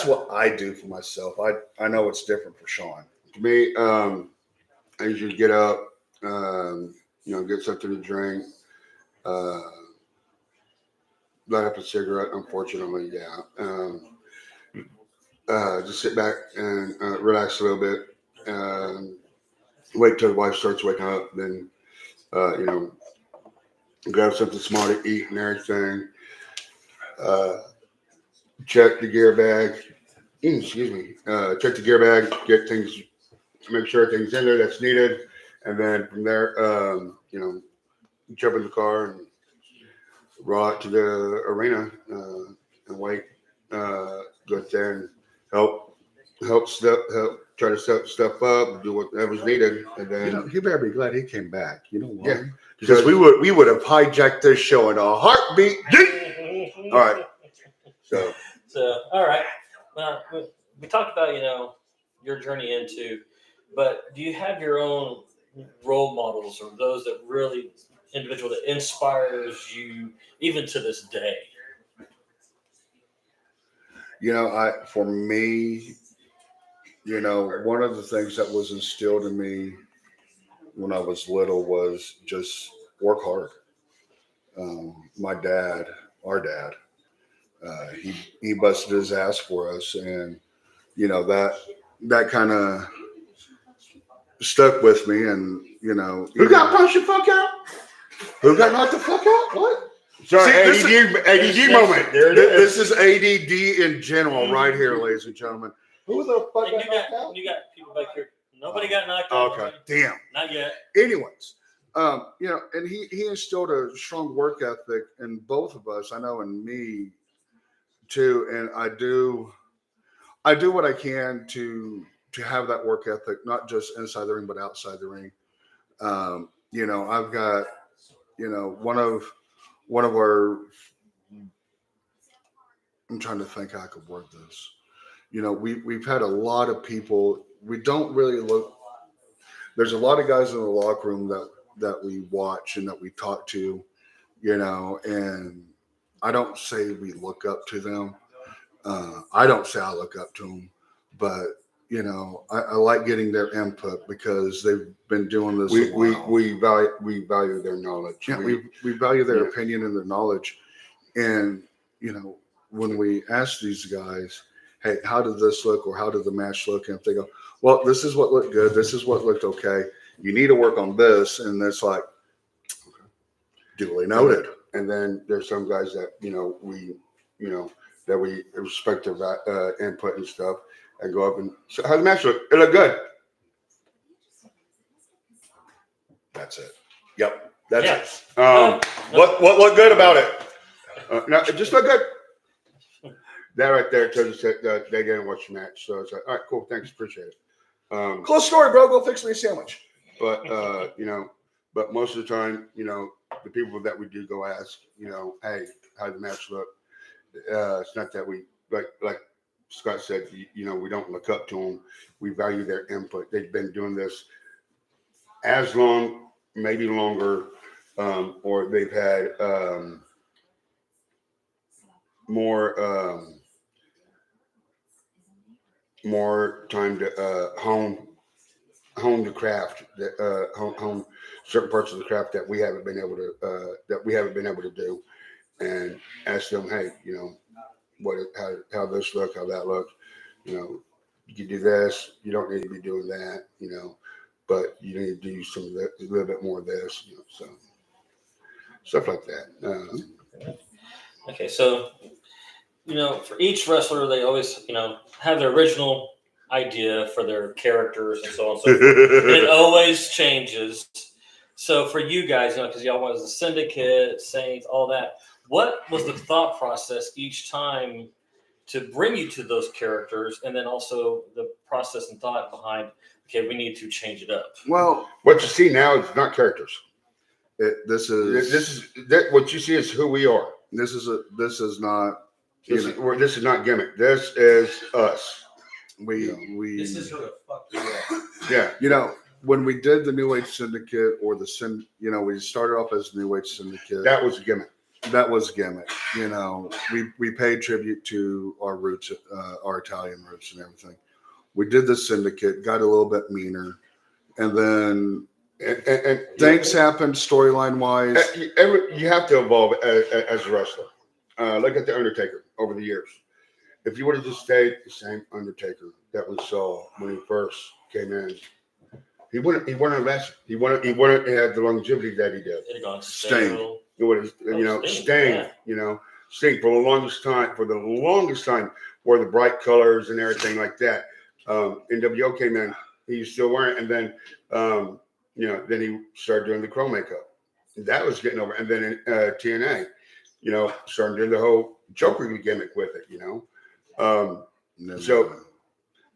what I do for myself. I know it's different for Sean. To me, I usually get up, you know, get something to drink, light up a cigarette. Unfortunately, yeah. Just sit back and relax a little bit. Wait till the wife starts waking up, then you know, grab something small to eat and everything. Check the gear bag. Excuse me. Check the gear bag. Get things. Make sure everything's in there that's needed, and then from there, you know, jump in the car and roll out to the arena and wait. Go there and help try to set stuff up, do whatever's needed, and You know, then he better be glad he came back. You know why? Yeah. Because we would have hijacked this show in a heartbeat. Yeet! all right. So So, all right. Well, we talked about, your journey into, but do you have your own role models or those that really individual that inspires you even to this day? You know, for me, you know, one of the things that was instilled in me when I was little was just work hard. My dad, our dad, he busted his ass for us, and you know that kind of stuck with me. And you know, who got punched the fuck out? who got knocked the fuck out? What? Sorry, See, this ADD moment. There it is. This is ADD in general, right here, ladies and gentlemen. Who the fuck And got knocked out? you got people back here. Nobody got knocked out. Okay, damn. Not yet. Anyways, you know, and he instilled a strong work ethic in both of us. I know in me too, and I do what I can to have that work ethic, not just inside the ring but outside the ring. You know, I've got, you know, one of our. I'm trying to think how I could word this. You know, we've had a lot of people. We don't really look. There's a lot of guys in the locker room that we watch and that we talk to, you know, and I don't say we look up to them. I don't say I look up to them, but you know, I like getting their input because they've been doing this. a while. We value their knowledge. Yeah, we value their opinion and their knowledge. And, you know, when we ask these guys, hey, how did this look or how did the match look? And if they go, well, this is what looked good. This is what looked okay. You need to work on this. And it's like, duly noted. And then there's some guys that, that we respect their input and stuff and go up and, so how's the match look? It looked good. That's it. Yep. That's Yes. it. What looked good about it? No, it just looked good. That right there tells us that they didn't watch the match. So it's like, all right, cool. Thanks. Appreciate it. Close story, bro. Go fix me a sandwich. But but most of the time, the people that we do go ask, hey, how did the match look? It's not that we like Scott said, we don't look up to them. We value their input. They've been doing this as long, maybe longer, or they've had more time to hone the craft, hone certain parts of the craft that we haven't been able to do, and ask them, hey, how this look, how that look, you can do this, you don't need to be doing that, but you need to do a little bit more of this, so stuff like that. Okay, so for each wrestler, they always have their original idea for their characters and so on and so forth. And it always changes. So for you guys, because y'all was the Syndicate, Saints, all that, what was the thought process each time to bring you to those characters, and then also the process and thought behind, okay, we need to change it up? Well, What you see now is not characters. this is What you see is who we are. this is not. This is not gimmick. This is us. We This is who the fuck you are. Yeah. you know, when we did the New Age Syndicate or we started off as the New Age Syndicate. That was a gimmick. That was gimmick. We paid tribute to our roots, our Italian roots and everything. We did the Syndicate, got a little bit meaner, and then And things happened storyline wise. you have to evolve as a wrestler. Look at the Undertaker over the years. If you would have just stayed the same Undertaker that we saw when he first came in, he wouldn't have lasted. He wouldn't have the longevity that he did. It had gone Sting. stale. It would have, Sting, Sting for the longest time, wore the bright colors and everything like that. NWO came in, he was still wearing it, and then then he started doing the chrome makeup. That was getting over, and then in TNA, starting doing the whole Joker gimmick with it, No, So-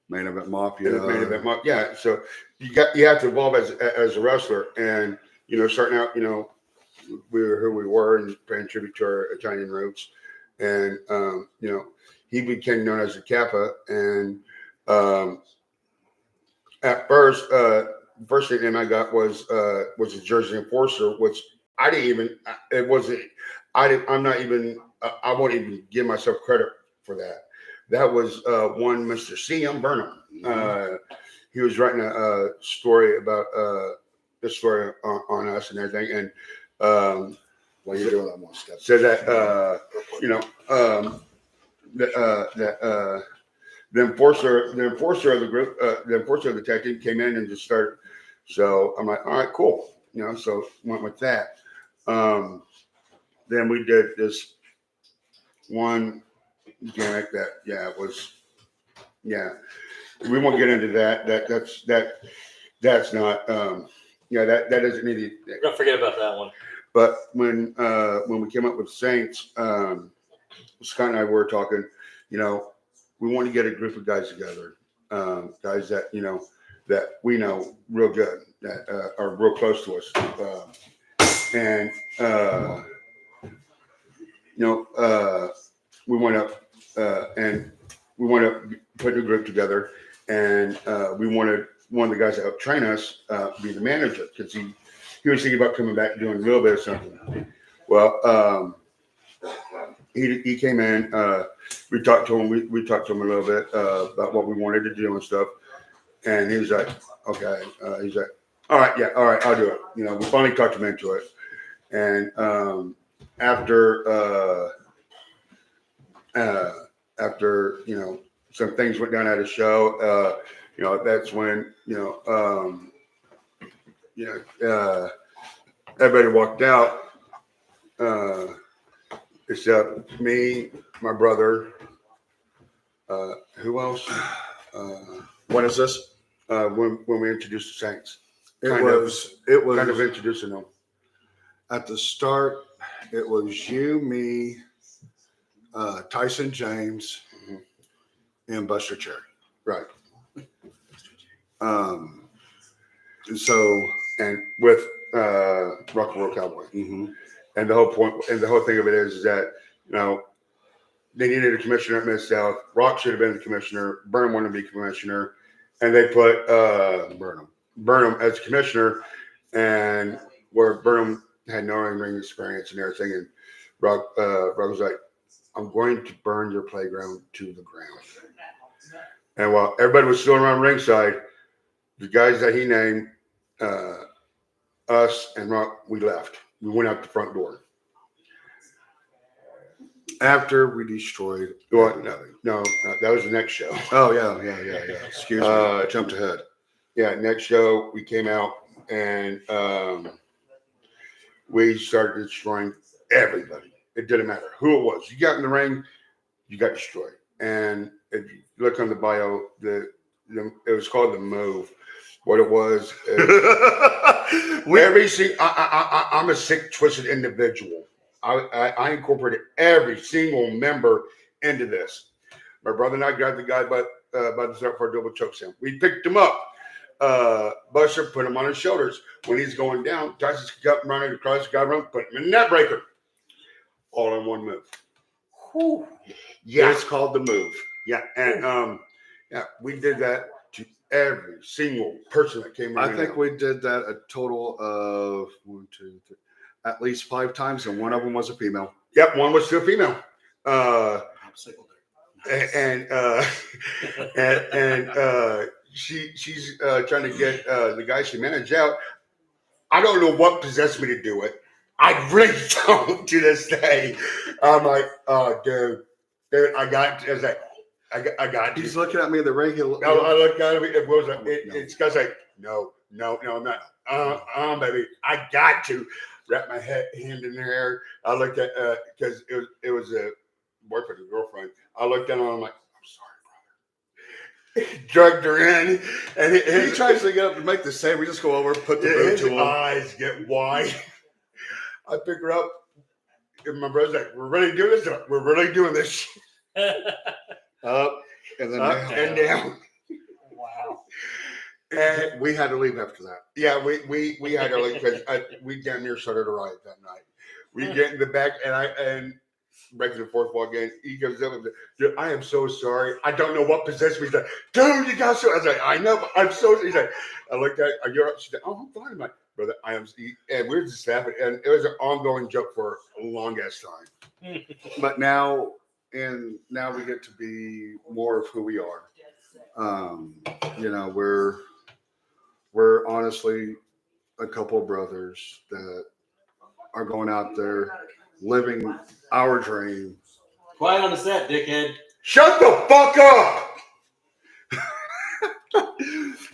Main Event Mafia. Yeah, so you have to evolve as a wrestler, and starting out, we were who we were and paying tribute to our Italian roots, and he became known as the Kappa, and at first, first nickname I got was a Jersey Enforcer, which I didn't even. It wasn't. I'm not even. I won't even give myself credit for that. That was one Mr. C.M. Burnham. He was writing a story about this story on us and everything, and While you're doing that, one step. said that the enforcer of the group, the enforcer of the tag team came in and just started. So I'm like, all right, cool. So went with that. Then we did this one gimmick that was we won't get into that. That's not that doesn't need it. Don't forget about that one. But when we came up with Saints, Scott and I were talking. We want to get a group of guys together, guys that that we know real good, that are real close to us, and we want to put a group together, and we wanted one of the guys that helped train us be the manager, because he was thinking about coming back and doing a little bit of something. Well, he came in. We talked to him. We talked to him a little bit about what we wanted to do and stuff. And he was like, "Okay." He's like, "All right, yeah, all right, I'll do it." We finally talked him into it. And after some things went down at a show, that's when everybody walked out. Except me, my brother. Who else? When is this? When we introduced the Saints, It kind was of introducing them. at the start. It was you, me, Tyson James, and Buster Cherry. Right. And so, And with Rock and Roll Cowboy. And the whole point, and the whole thing of it is that, they needed a commissioner at Mid-South. Rock should have been the commissioner. Burnham wanted to be commissioner. And they put Burnham as commissioner, and where Burnham had no ring experience and everything. And Rock was like, "I'm going to burn your playground to the ground." And while everybody was still around ringside, the guys that he named, us and Rock, we left. We went out the front door. after we destroyed. Well, no, that was the next show. Oh yeah. Excuse me, I jumped ahead. Yeah, next show we came out and we started destroying everybody. It didn't matter who it was. You got in the ring, you got destroyed. And if you look on the bio, it was called The Move. What it was, I'm a sick, twisted individual. I incorporated every single member into this. My brother and I grabbed the guy by the throat for a double choke slam. We picked him up. Buster put him on his shoulders. When he's going down, Tyson got running across the guy, put him in the net breaker. All in one move. Whew. Yeah, it's called The Move. Yeah, and we did that to every single person that came around. I think we did that a total of 1, 2, 3, at least 5 times, and one of them was a female. Yep, one was still female. She's trying to get the guy she managed out. I don't know what possessed me to do it. I really don't to this day. I'm like, oh, dude, I got to. He's looking at me in the ring. I look at him. It's because like, no, I'm not. Baby, I got to wrap my hand in her hair. I looked at because it was a boyfriend and girlfriend. I looked down on him, I'm like, I'm sorry, brother. Drugged her in, and he tries to get up to make the save. We just go over, put the boot his to him. eyes get wide. I pick her up, and my brother's like, "We're really doing this. We're really doing this." Up and then Up and down. And We had to leave after that. yeah, we had to leave because we damn near started a riot that night. We get in the back and breaking the fourth wall again. He goes up and says, "Dude, I am so sorry. I don't know what possessed me." He's like, "Dude, you got so." I was like, "I know, but I'm so." He's like, I looked at, "Are you all right?" She's like, "Oh, I'm fine." I'm like, "Brother, I am." And we were just laughing, and it was an ongoing joke for a long ass time. But now we get to be more of who we are. You know, we're honestly a couple of brothers that are going out there living our dream. Quiet on the set, dickhead. Shut the fuck up!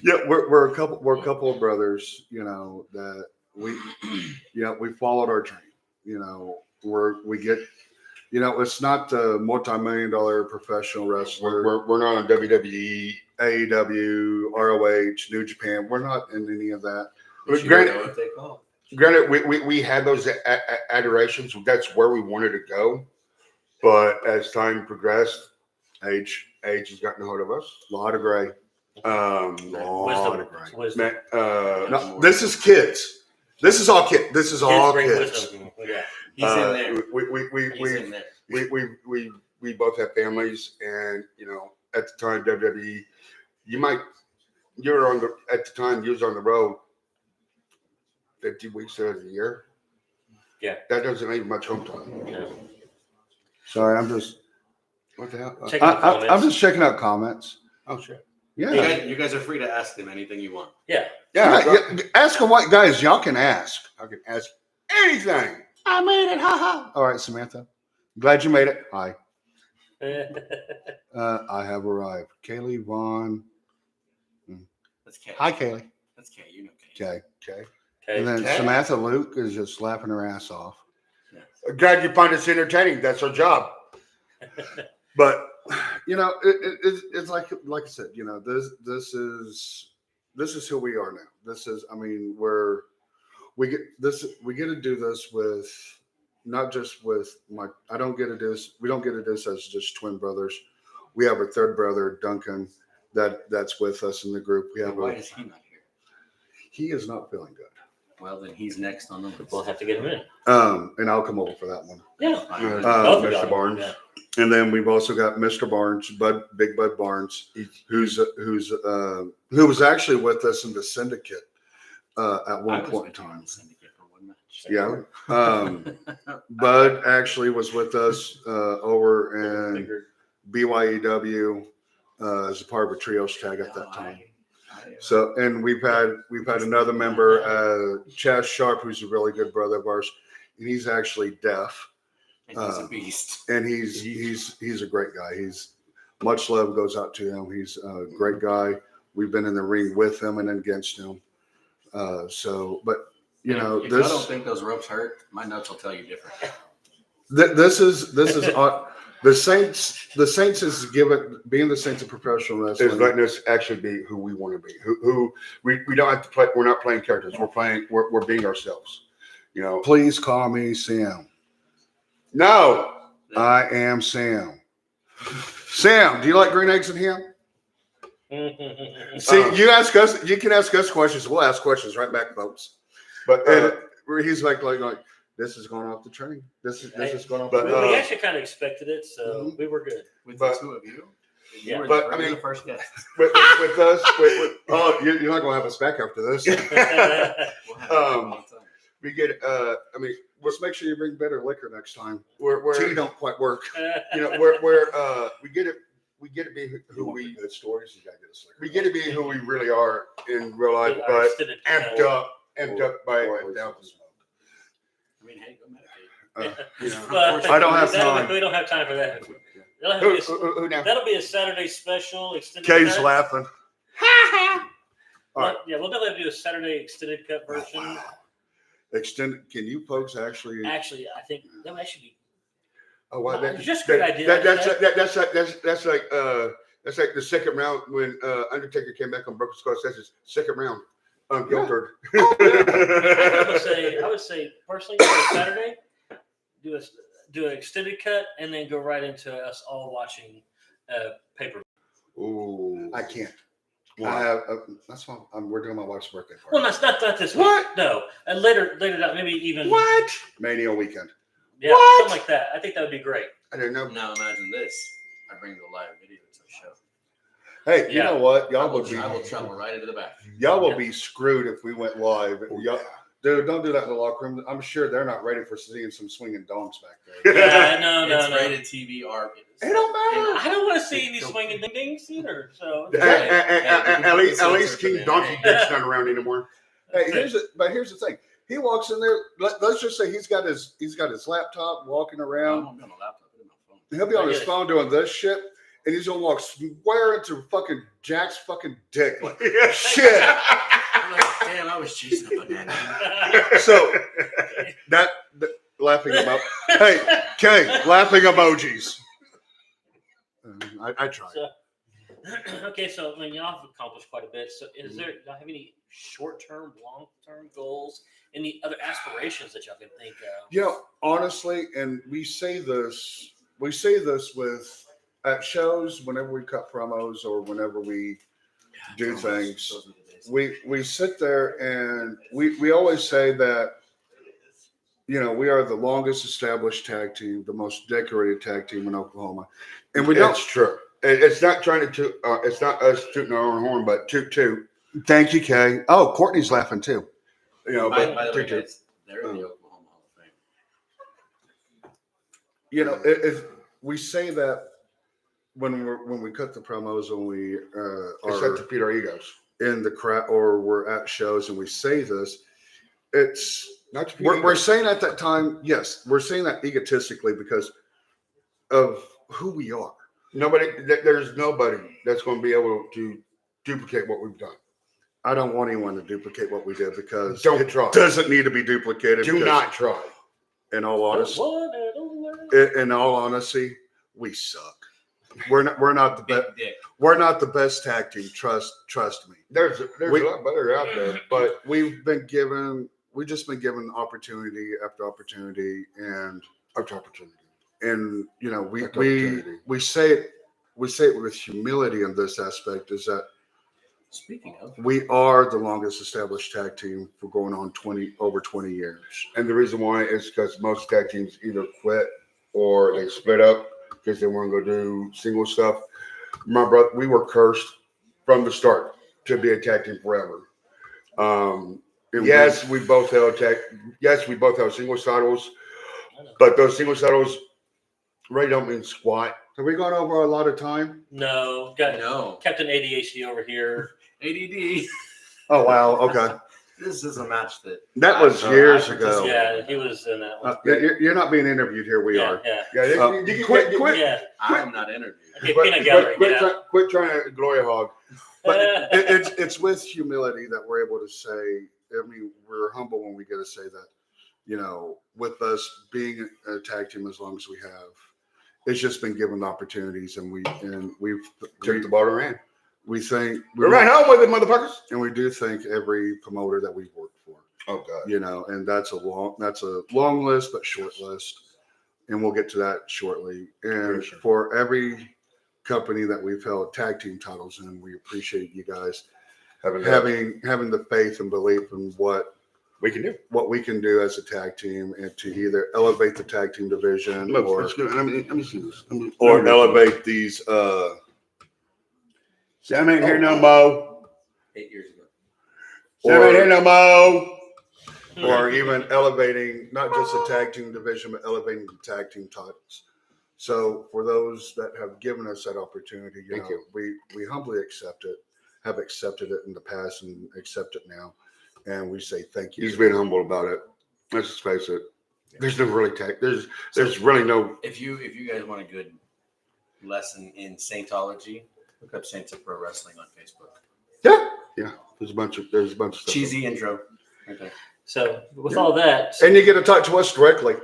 Yeah, we're a couple of brothers, you know, that we followed our dream. You know, we get, you know, it's not the multi-million-dollar professional wrestler, We're not on WWE. AEW, ROH, New Japan. We're not in any of that. But You granted, know what they call Granted, we had those adorations. That's where we wanted to go. But as time progressed, age has gotten a hold of us. A lot of gray. Lot of gray. Wisdom. No, this is kids. This is all kids. This is all bring kids. wisdom. Yeah. He's in there. He's We in there. we both have families, and you know, at the time WWE, you were on the at the time you was on the road 50 weeks out of the year. Yeah. That doesn't leave much home time. Yeah. Sorry, I'm just What the hell? Check out the I'm comments. just checking out comments. Oh shit. Yeah. You guys are free to ask them anything you want. Yeah. Yeah, ask them what, guys. Y'all can ask. I can ask anything. I made it. Ha ha. All right, Samantha. Glad you made it. Hi. I have arrived. Kaylee Vaughn. That's Kay. Hi, Kaylee. That's Kay. You know Kay. Okay. Okay. And then Okay. Samantha Luke is just laughing her ass off. Glad you find us entertaining. That's our job. But you know, it's like I said, you know, this is who we are now. This is, I mean, we get to do this with not just with my. I don't get to do this. We don't get to do this as just twin brothers. We have a third brother, Duncan, that's with us in the group. We have Why is he not here? he is not feeling good. Well, then he's next on the list. We'll have to get him in. And I'll come over for that one. Yeah. Fine. Both of Mr. y'all. Barnes. Yeah. And then we've also got Mr. Barnes, Big Bud Barnes, who was actually with us in the syndicate at I one was point in with you on time. the syndicate for one match. Yeah. Bud actually was with us over in BYEW as a part of a trios tag at that time. So, and we've had another member, Chaz Sharp, who's a really good brother of ours, and he's actually deaf. And he's a beast. And he's a great guy. He's much love goes out to him. He's a great guy. We've been in the ring with him and against him. But you know, if this I don't think those ropes hurt, my nuts will tell you different. this is the Saints. The Saints is being the Saints of professional Is wrestling. letting us actually be who we want to be. Who we don't have to play. We're not playing characters. We're being ourselves. You know. Please call me Sam. No. I am Sam. Sam, do you like green eggs and ham? See, you ask us. You can ask us questions. We'll ask questions right back, folks. But And he's like, this is going off the train. This is going off. But, the we actually kind of expected it, so we were good. With But- the two of you, Yeah. were but, the, I mean- the first guest. with us, oh, you're not going to have us back after this. We'll have it all the time. we get. I mean, Let's make sure you bring better liquor next time. we're Tea don't quite work. you know we're we get it. We get to be who we. good stories. You got to get us liquor. We get to be who we really are in real life, Our but extended amped panel. up by Or- 1,000. I mean, hey, go meditate. You know. But I don't have that'll- time. We don't have time for that. Who now? That'll be a Saturday special extended Kay's cut. laughing. All right. Yeah, we'll definitely do a Saturday extended cut version. Extended. Can you folks actually? Actually, I think that would actually be. Oh, wow, Just a great idea. That's like the second round when Undertaker came back on Broken Skull. That's his second round. Unfiltered. I would say personally, for a Saturday, do an extended cut and then go right into us all watching paper. Ooh, I can't. I have. That's why we're doing my wife's birthday party. Well, that's not this week. What? No, and later down, maybe even What? Mania weekend. Yeah, What? something like that. I think that would be great. I don't know. Now imagine this. I bring the live video to a show. Hey, you Yeah. know what? I Y'all will, would be. I will travel right into the back. Y'all will Yeah. be screwed if we went live. Oh, Y'all, dude, don't do that in the locker room. I'm sure they're not ready for seeing some swinging dongs back there. Yeah, no. It's rated TV R. It don't matter. I don't want to see any swinging ding dings either. So it's At, great. at least King Donkey Dick's not around anymore. Hey, here's the thing. He walks in there. Let's just say he's got his laptop walking I around. won't be on a laptop. I'll be on my phone. He'll be on I his get it. phone doing this shit, and he's gonna walk square into fucking Jack's fucking dick. Like, shit. I'm like, damn, I was chasing a banana. So that laughing about. Hey, Kay, laughing emojis. I tried. So, okay, so I mean, y'all have accomplished quite a bit. So, is there? Do y'all have any short-term, long-term goals? Any other aspirations that y'all can think of? You know, honestly, and we say this with at shows whenever we cut promos or whenever we do things. Those are the days. We sit there and we always say that, you know, we are the longest established tag team, the most decorated tag team in Oklahoma, and we don't. It's true. It's not trying to. It's not us tooting our own horn, but toot. Thank you, Kay. Oh, Courtney's laughing too. You know, By but the way, toot. guys, they're in the Oklahoma Hall of Fame. You know, if we say that when we cut the promos, when we It's are not to feed our egos. in the crowd or we're at shows and we say this, it's Not to feed we're egos. saying at that time, yes, we're saying that egotistically because of who we are. There's nobody that's going to be able to duplicate what we've done. I don't want anyone to duplicate what we did because Don't it try. doesn't need to be duplicated. Do because not try. In all honesty, What? in all honesty, we suck. We're not the best. Big dick. We're not the best tag team. Trust me. There's We- a lot better out there, but We've just been given opportunity after opportunity, and after opportunity. you know we After opportunity. we say it with humility in this aspect is that Speaking of, we are the longest established tag team for going on over 20 years. And the reason why is because most tag teams either quit or they split up because they want to go do single stuff. My brother, we were cursed from the start to be a tag team forever. And Yes, we both held single titles, but those single titles really don't mean squat. have we gone over a lot of time? No, got no Captain ADHD over here. ADD. Oh wow, okay, This is a match that that was I- years I ago. Yeah, he was in that one. You're not being interviewed here. We yeah, are. yeah. Yeah, Quit. Yeah. I'm not interviewed. Okay, peanut gallery. Get out. Quit trying to glory hog. But it's with humility that we're able to say. I mean, we're humble when we get to say that. You know, with us being a tag team as long as we have, it's just been given opportunities, and we've Took the ball around. we think We're right home with it, motherfuckers. and we do thank every promoter that we've worked for. Oh God. You know, and that's a long list, but short list, and we'll get to that shortly. And Sure. for every company that we've held tag team titles in, we appreciate you guys having the faith and belief in what we can do. we can do as a tag team, and to either elevate the tag team division Look, or let's do it. Let me see this. elevate these. Sam ain't here no more. 8 years ago. Sam ain't here no more. or even elevating not just the tag team division, but elevating the tag team titles. So for those that have given us that opportunity, Thank you. we humbly accept it, have accepted it in the past and accept it now. And we say thank you. He's being humble about it. Let's just face it. There's no really tag. There's really no. If you guys want a good lesson in Saintology, look up Saints of Pro Wrestling on Facebook. Yeah. There's a bunch of stuff. Cheesy intro. Okay. So with all that, And you get to talk to us directly.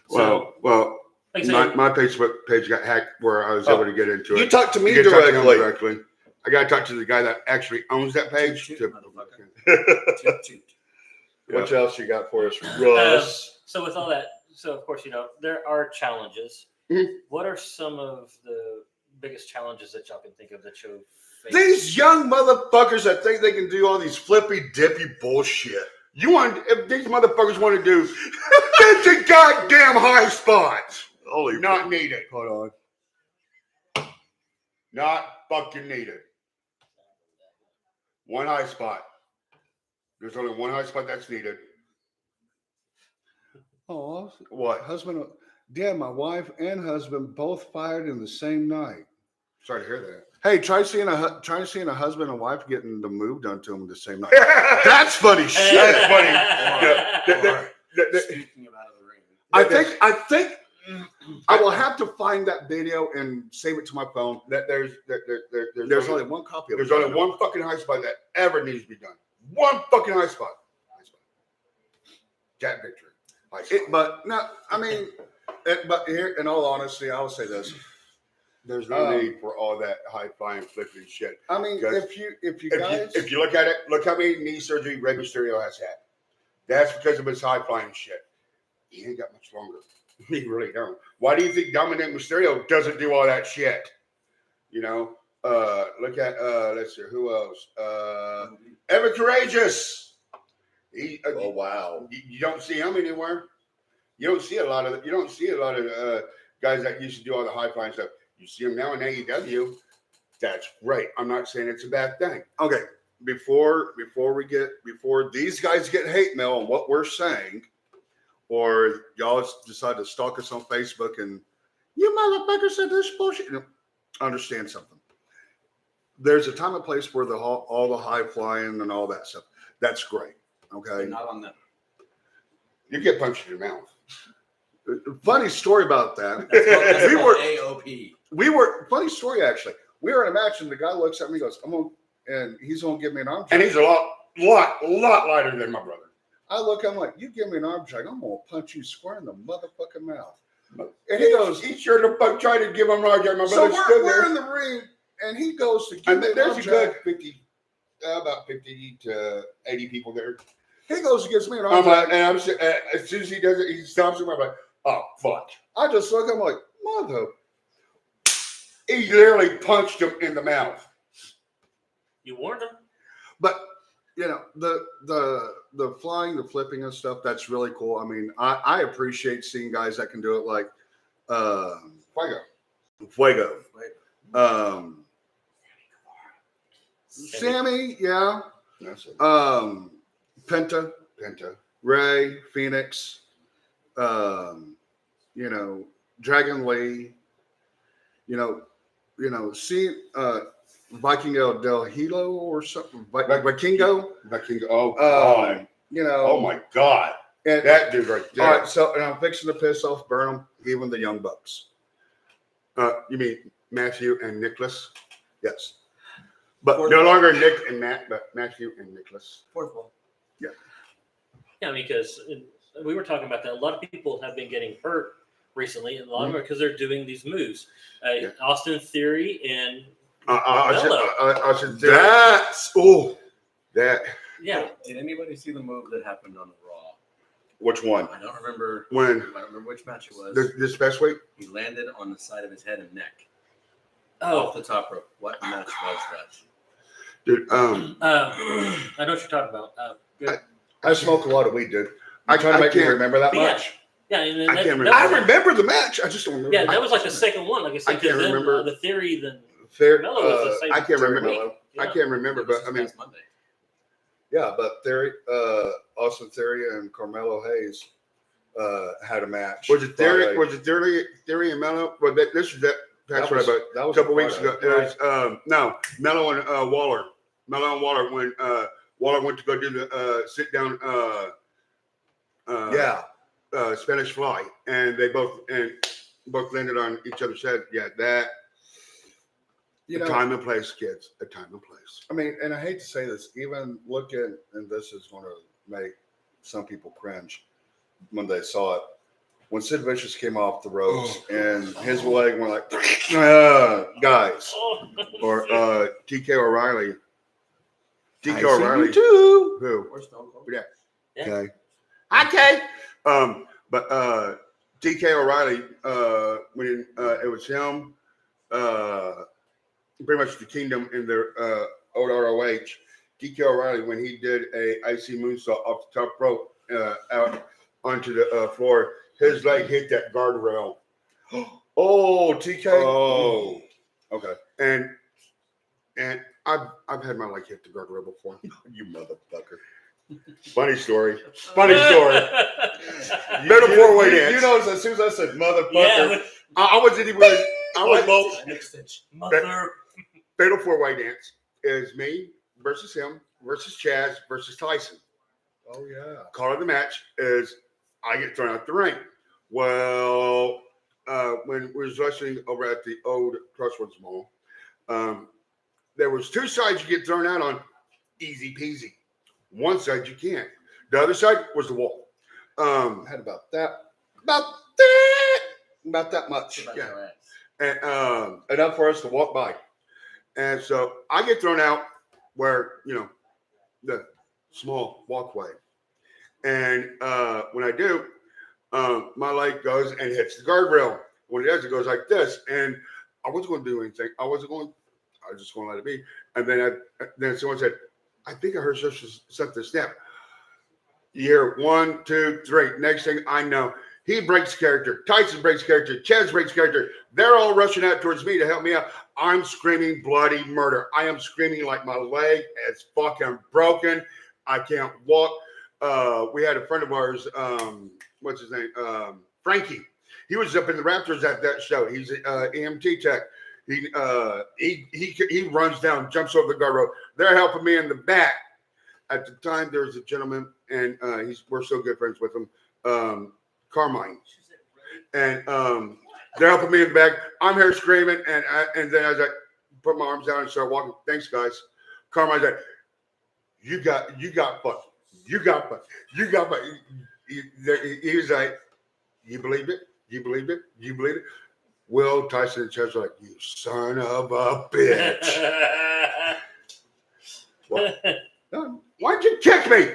so, Well, like I said, my Facebook page got hacked where I was able to get into it. You talk to me You can talk to him directly. directly. I got to talk to the guy that actually owns that page. Toot, to- motherfucker. Toot, toot. What else you got for us, Russ? so with all that, so of course, there are challenges. Mhm. What are some of the biggest challenges that y'all can think of that you've These young motherfuckers that think they can do all these flippy dippy bullshit. You want if these motherfuckers want to do 50 goddamn high spots? Holy Not needed. Hold on. Not fucking needed. One high spot. There's only one high spot that's needed. Oh, What? husband, damn, my wife and husband both fired in the same night. Sorry to hear that. Hey, try seeing a husband and wife getting the move done to them the same night. That's funny shit. That's funny. Yeah, Speaking of out of the ring. I think I will have to find that video and save it to my phone. There's only one copy of it. There's only one fucking high spot that ever needs to be done. One fucking high spot. Jack Victory. High spot. But no, I mean, but here, in all honesty, I will say this. There's no need for all that high flying flipping shit. I mean, Because if you guys, If you look at it, look how many knee surgery Rey Mysterio has had. That's because of his high flying shit. He ain't got much longer. He really don't. Why do you think Dominic Mysterio doesn't do all that shit? You know, look at let's see who else. Ever Courageous. He, oh wow, you don't see him anywhere. You don't see a lot of guys that used to do all the high flying stuff. You see him now in AEW. That's great. I'm not saying it's a bad thing. okay. Before these guys get hate mail on what we're saying, or y'all decide to stalk us on Facebook and you motherfucker said this bullshit. Understand something. There's a time and place where all the high flying and all that stuff. That's great. Okay. Not on them. You get punched in your mouth. Funny story about that. That's We called were AOP. funny story actually. We were in a match and the guy looks at me and goes, and he's gonna give me an arm And drag. he's a lot lighter than my brother. I look, I'm like, you give me an arm drag, I'm gonna punch you square in the motherfucking mouth. And he goes, He sure the fuck tried to give him right there. My so brother stood we're there. in the ring, and he goes to give And me an there's arm a drag. good 50, about 50 to 80 people there. He goes and gives me an arm I'm drag. like, and I'm as soon as he does it, he stops him. I'm like, oh fuck! I just look, I'm like, mother. He literally punched him in the mouth. You warned him. But you know, the flying, the flipping and stuff, that's really cool. I mean, I appreciate seeing guys that can do it like Fuego. Fuego. Sammy, yeah. That's it. Penta, Ray, Phoenix, you know, Dragon Lee, see Vikingo del Hilo or something, Vikingo. Oh god! You know, Oh my god! and That dude right all there. right, so and I'm fixing to piss off Burnham, even the Young Bucks. You mean Matthew and Nicholas? Yes. But no longer Nick and Matt, but Matthew and Nicholas. Fourth one. Yeah, because we were talking about that. A lot of people have been getting hurt recently, and a lot of them because they're doing these moves. Yeah. Austin Theory and I should say That's that. yeah, Did anybody see the move that happened on Raw? Which one? I don't remember. When I don't remember which match it was. this past week? He landed on the side of his head and neck oh, off the top rope. What match was that? Dude, I know what you're talking about. Good. I smoke a lot of weed, dude. I I'm trying to make me can't- remember that Yeah. much. Yeah, and then I can't remember. that I was- remember the match. I just don't remember. Yeah, that was like the second one. Like I said, I can't 'cause then, remember. the Theory. Then Fair, Mello was the same. I can't remember. week. I Yeah. can't remember, It was but I mean, this past Monday. yeah, but Theory, Austin Theory and Carmelo Hayes had a match. was it Theory? Friday. Was it Theory and Mello? Well, this is that. That's That right, was- but that a was couple Friday. weeks ago. It was no Mello and Waller. Mello and Waller when Waller went to go do the sit down. Yeah, Spanish Fly, and they both landed on each other's head. Yeah, that you a know, time and place, kids. A time and place. I mean, and I hate to say this, even looking, and this is going to make some people cringe when they saw it. When Sid Vicious came off the ropes and his leg went like, guys, Oh. Or TK O'Reilly. I TK see O'Reilly. you too. Who? Or Stone Cold. Yeah. Yeah. Okay. Okay. But TK O'Reilly, when it was him, pretty much the Kingdom in their old ROH. DK O'Reilly, when he did a IC moonsault off the top rope out onto the floor, his leg hit that guardrail. Oh, TK. Oh, Okay. and I've had my leg hit the guardrail before. You motherfucker. Funny story. Funny story. Middle four-way dance. You know, as soon as I said motherfucker, Yeah, I wasn't even. I was mother. fatal four-way dance is me versus him versus Chaz versus Tyson. oh yeah. Call of the match is I get thrown out the ring. Well, when we was wrestling over at the old Crossroads Mall, there was two sides you get thrown out on, easy peasy. One side you can't. The other side was the wall. I had about that much. Yeah. And enough for us to walk by. And so I get thrown out where, the small walkway. And when I do, my leg goes and hits the guardrail. When it does, it goes like this. And I wasn't going to do anything. I was just going to let it be. And then someone said, I think I heard something snap. You hear 1, 2, 3. Next thing I know, he breaks character. Tyson breaks character. Chaz breaks character. They're all rushing out towards me to help me out. I'm screaming bloody murder. I am screaming like my leg is fucking broken. I can't walk. We had a friend of ours, what's his name? Frankie. He was up in the Raptors at that show. He's an EMT tech. He runs down, jumps over the guardrail. They're helping me in the back. At the time, there was a gentleman, and we're so good friends with him, Carmine, and they're helping me in the back. I'm here screaming, and then as I put my arms down and start walking, thanks guys. Carmine's like, you got fucked. You got fucked. You got fucked. He was like, you believe it? You believe it? You believe it? Will, Tyson, and Chaz were like, you son of a bitch. What? Why'd you kick me?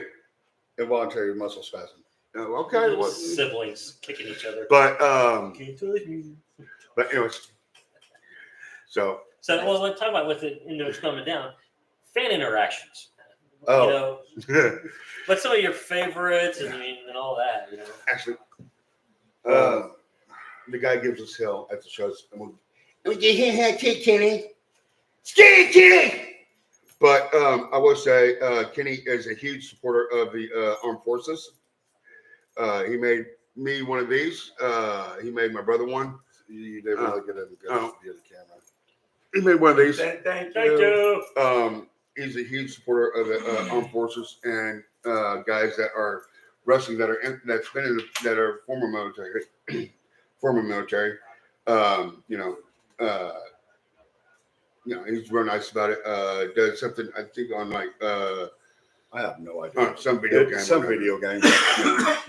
Involuntary muscle spasm. Oh, okay. Well, Siblings kicking each other. but But anyways. So well, let's talk about with the it's coming down. Fan interactions. Oh. But some of your favorites and all that. actually, the guy gives us hell at the shows. And we get here, Kenny. Skinny Kenny. But I will say, Kenny is a huge supporter of the armed forces. He made me one of these. He made my brother one. You didn't really get in good view of the camera. He made one of these. Thank Thank you. He's a huge supporter of the armed forces and guys that are wrestling that are former military, he's real nice about it. Does something I think on like I have no idea. some video game. Some video games.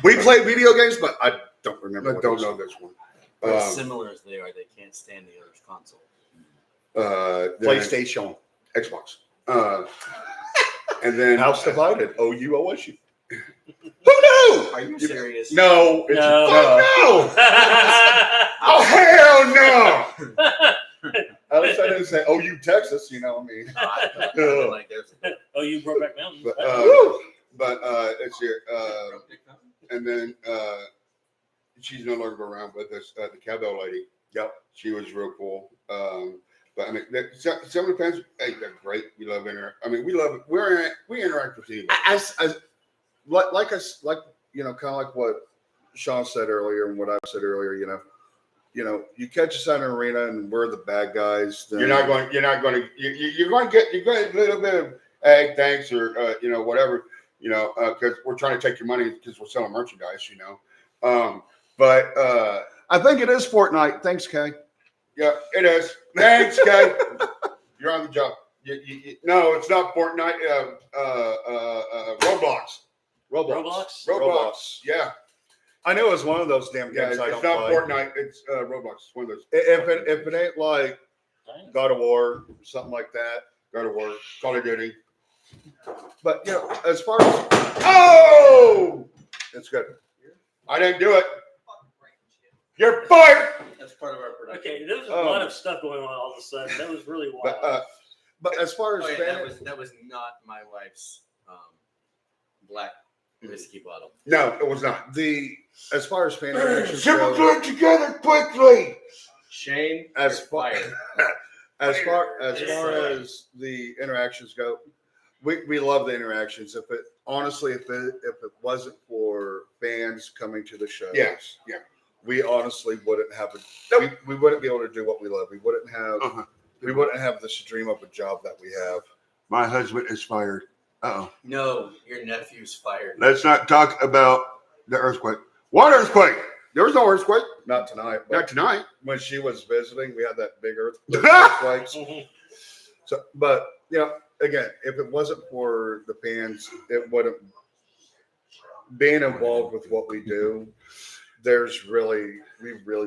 We play video games, but I don't remember. I don't know this one. As similar as they are, they can't stand the other's console. PlayStation. Xbox. And then House divided. OU OSU. who knew? Are you serious? No. It's No. Fuck no! Oh hell no! At least I didn't say OU Texas. You know what I mean? I thought, like, there's a Oh, you Brokeback Mountain. But let's see. And then she's no longer around with us. The cowbell lady. Yep, she was real cool. But I mean, some of the fans, hey, they're great. We love interact. I mean, we love it. We interact with you. Like kind of like what Sean said earlier and what I said earlier. You catch us in an arena and we're the bad guys. Then You're going to get a little bit of hey, thanks or whatever. Because we're trying to take your money because we're selling merchandise. But I think it is Fortnite. Thanks, Kay. yeah, it is. Thanks, guy. You're on the job. No, it's not Fortnite. Roblox. Roblox? Yeah. I know it's one of those damn Yeah, games. it's not Fortnite. It's Roblox. It's one of those. If it ain't like God of War, something like that. Go to work. Call of Duty. But as far as Oh, that's good. I didn't do it. You're fired. That's part of our production. Okay, there was a lot of stuff going on all of a sudden. That was really wild. But as far as Oh, yeah, fan- that was not my wife's black whiskey bottle. No, it was not. as far as fan interactions Zip go, them together quickly. Shane, As you're far- fired. as far Yeah. as the interactions go, we love the interactions. If it wasn't for fans coming to the shows, Yes, yeah. we honestly wouldn't have Nope. we wouldn't be able to do what we love. We wouldn't have Uh-huh. we wouldn't have this dream of a job that we have. My husband is fired. Uh-oh. No, your nephew's fired. Let's not talk about the earthquake. What earthquake? There was no earthquake. Not tonight, but Not tonight. when she was visiting, we had that big earthquake. So, but again, if it wasn't for the fans, it wouldn't being involved with what we do. We really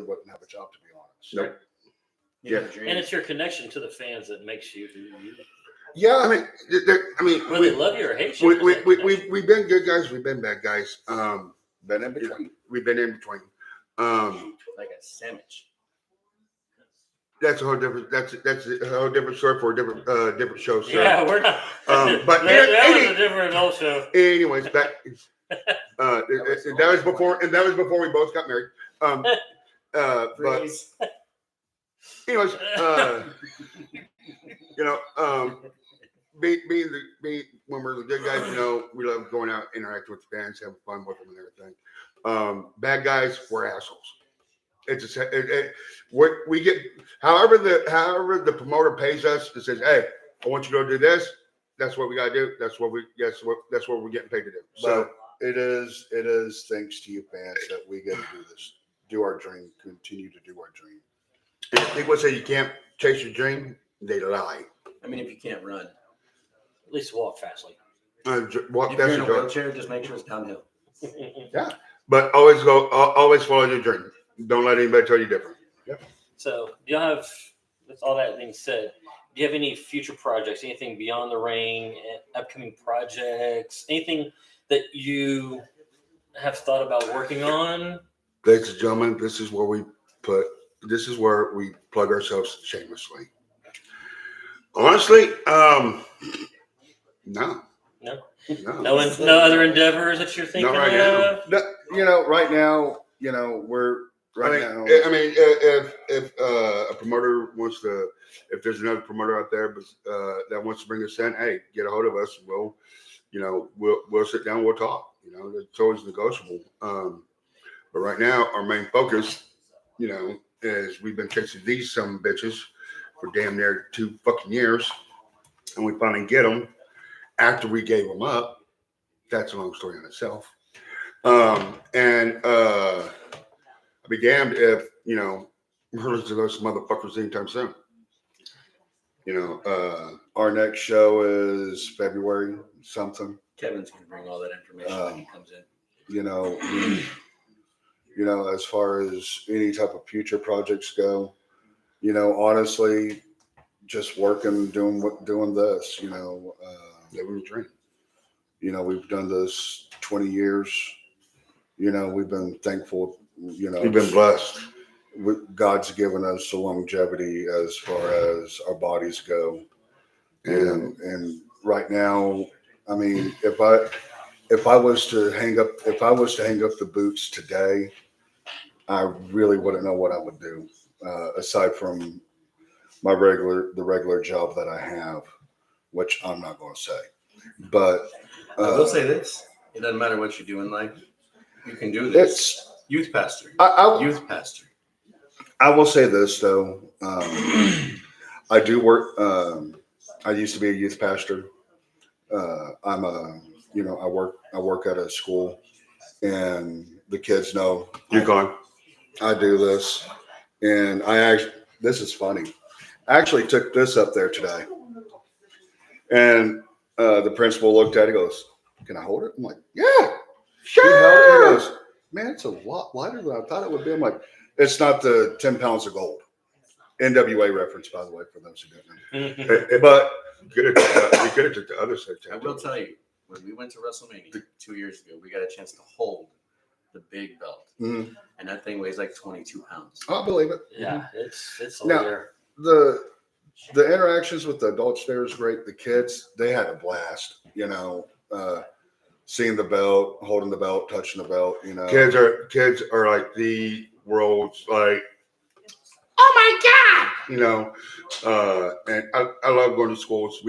wouldn't have a job, to be honest. Nope. You Yeah. have dreams. And it's your connection to the fans that makes you who you are. Yeah, I mean, Whether they love you or hate you. we've been good guys. We've been bad guys. been in between. We've been in between. Like a sandwich. That's a whole different. That's a whole different story for a different show. So, Yeah, we're not. But that was a different adult show. anyways, back. That was before, and that was before we both got married. But Freeze. anyways, being when we're the good guys, we love going out, interacting with the fans, having fun with them, and everything. Bad guys, we're assholes. It's we get however the promoter pays us and says, "Hey, I want you to go do this." That's what we gotta do. That's what we're getting paid to do. So But it is thanks to you fans that we get to do this, do our dream, continue to do our dream. if people say you can't chase your dream, they lie. I mean, if you can't run. At least walk fastly. Walk, If you're that's in a a joke. wheelchair, just make sure it's downhill. But always follow your dream. Don't let anybody tell you different. So, do y'all have, with all that being said, do you have any future projects, anything beyond the ring, upcoming projects, anything that you have thought about working on? Ladies and gentlemen, this is where we plug ourselves shamelessly. Honestly, no. No other endeavors that you're thinking right now. of? Right now, we're now. I mean, if a promoter wants to, if there's another promoter out there that wants to bring us in, hey, get a hold of us. We'll sit down. We'll talk. It's always negotiable. But right now, our main focus, is we've been chasing these some bitches for damn near 2 fucking years, and we finally get them after we gave them up. That's a long story in itself. I'd be damned if, we're listening to those motherfuckers anytime soon. Our next show is February something. Kevin's going to bring all that information when he comes in. As far as any type of future projects go, honestly, just working, doing this, Living the dream. we've done this 20 years. We've been thankful, We've been blessed. God's given us the longevity as far as our bodies go. And right now, I mean, if I was to hang up the boots today, I really wouldn't know what I would do, aside from the regular job that I have, which I'm not going to say. But I will say this: it doesn't matter what you do in life, you can do this. Youth pastor. Youth pastor. I will say this though, I do work. I used to be a youth pastor. I work at a school, and the kids know You're gone. I do this, and this is funny. I actually took this up there today, and the principal looked at it, goes, "Can I hold it?" I'm like, "Yeah, Sure. He held it. He goes, "Man, it's a lot lighter than I thought it would be." I'm like, "It's not the 10 pounds of gold." NWA reference, by the way, for those who don't know. But We could have took the other side. I will tell you, when we went to WrestleMania 2 years ago, we got a chance to hold the big belt, Mhm. and that thing weighs like 22 pounds. I believe it. Yeah, it's all Now- there. The interactions with the adults there is great. The kids, they had a blast, seeing the belt, holding the belt, touching the belt, Kids are like the world's like, oh my god, and I love going to schools.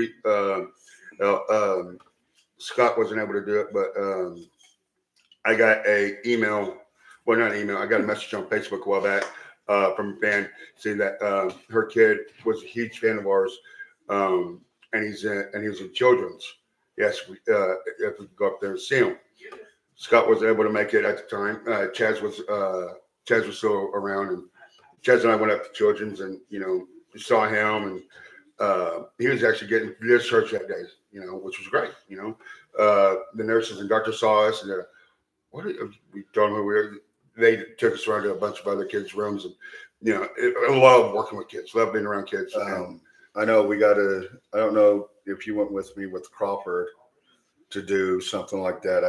Scott wasn't able to do it, but I got a email. Well, not an email. I got a message on Facebook a while back from a fan saying that her kid was a huge fan of ours, and he was in children's. Yes, if we could go up there and see him. Scott wasn't able to make it at the time. Chaz was still around, and Chaz and I went up to children's, and we saw him, and he was actually getting discharged that day, which was great. The nurses and doctors saw us, and they're, we told them who we were. They took us around to a bunch of other kids' rooms, and I love working with kids, love being around kids. I know I don't know if you went with me with Crawford to do something like that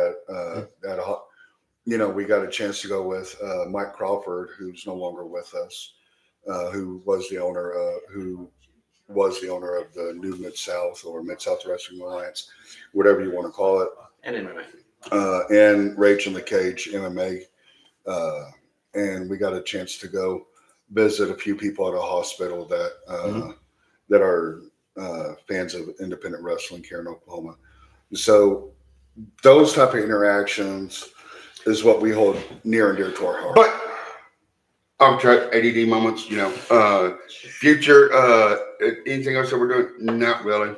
we got a chance to go with Mike Crawford, who's no longer with us, who was the owner of the new Mid-South or Mid-South Wrestling Alliance, whatever you want to call it. And MMA. And Rage in the Cage MMA. And we got a chance to go visit a few people at a hospital that are fans of independent wrestling here in Oklahoma. So those type of interactions is what we hold near and dear to our heart. But I'm trying ADD moments, future, anything else that we're doing? Not really.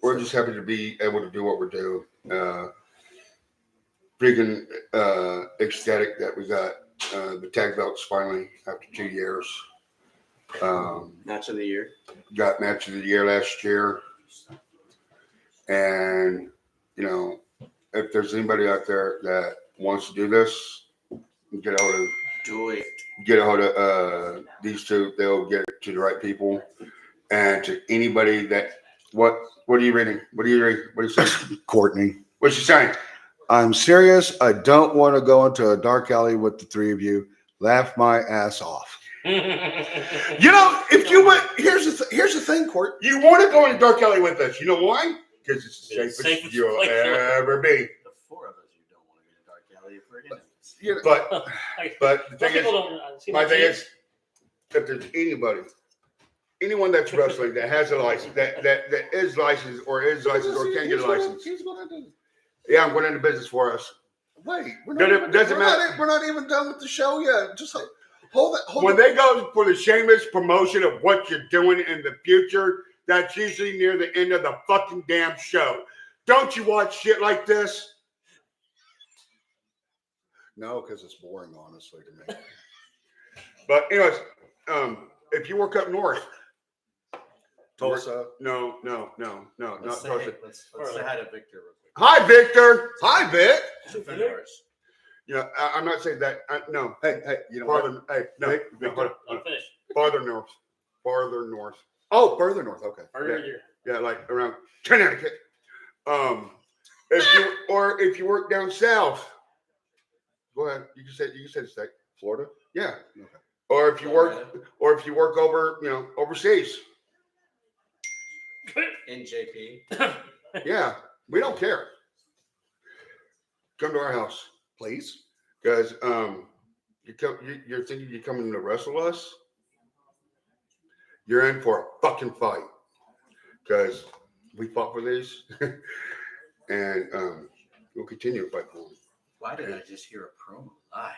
We're just happy to be able to do what we're doing. Freaking ecstatic that we got the tag belts finally after 2 years. Match of the year. Got match of the year last year. And, if there's anybody out there that wants to do this, get a hold of these two. They'll get it to the right people. And to anybody that, what are you reading? What are you saying? Courtney, What's she saying? I'm serious. I don't want to go into a dark alley with the three of you. Laugh my ass off. If you went, here's the thing, Court. You want to go in the dark alley with us. You know why? Because it's the It's safest safest you'll place ever be. The four of us, you don't want to get a dark alley if we're in it. But the thing People is, don't see my thing is, if there's anyone that's wrestling that has a license, that is licensed or can get a license. Here's what I do. Yeah, I'm going into business for us. Wait, we're Doesn't matter. we're not even done with the show yet. Just hold it. When they go for the shameless promotion of what you're doing in the future, that's usually near the end of the fucking damn show. Don't you watch shit like this? No, because it's boring, honestly, to me. But anyways, if you work up north, Tulsa. no, not Tulsa. Let's say hi to Victor real quick. Hi, Victor. Hi, Vic. Friend of ours. I'm not saying that. No, Hey, you know what? farther. Hey, no, Vic, hold I'm on. finished. Farther north. Farther north. Oh, further north. Okay. Further here. Yeah, like around Connecticut. If you work down south, go ahead. You can say the state. Florida. Yeah. Okay. Or if you work over, overseas. In JP. Yeah, we don't care. Come to our house, Please. because you're thinking you're coming to wrestle us. You're in for a fucking fight, because we fought for these, and we'll continue to fight for them. Why did I just hear a promo live?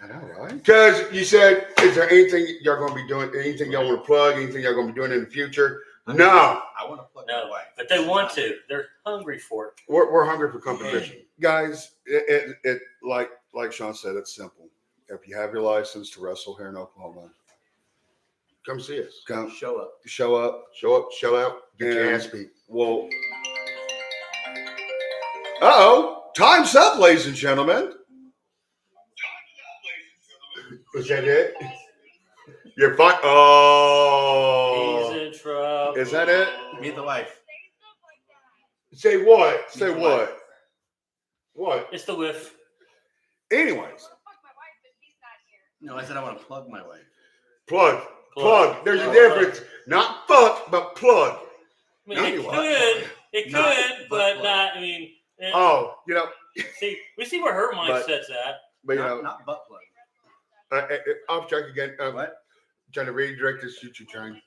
I know, right? Because you said, is there anything y'all going to be doing? Anything y'all want to plug? Anything y'all going to be doing in the future? No, I want to plug No, my wife. but they want to. They're hungry for it. we're hungry for competition. Guys, it like Sean said, it's simple. If you have your license to wrestle here in Oklahoma, Come see us. come Show up. show up. Show up, show out, get your And- ass beat. Well, time's up, ladies and gentlemen. Is that it? You're fine. Oh. He's in trouble. Is that it? Meet the wife. Say what? Say what? What? It's the whiff. Anyways, No, I said I want to plug my wife. plug. Plug. There's a Plug. difference. Not fuck, but plug. I mean, No, it you could, Not, but but not. I mean, Oh, we see where her But- mindset's at. But not butt plug. off track again. What? Trying to redirect this YouTube channel.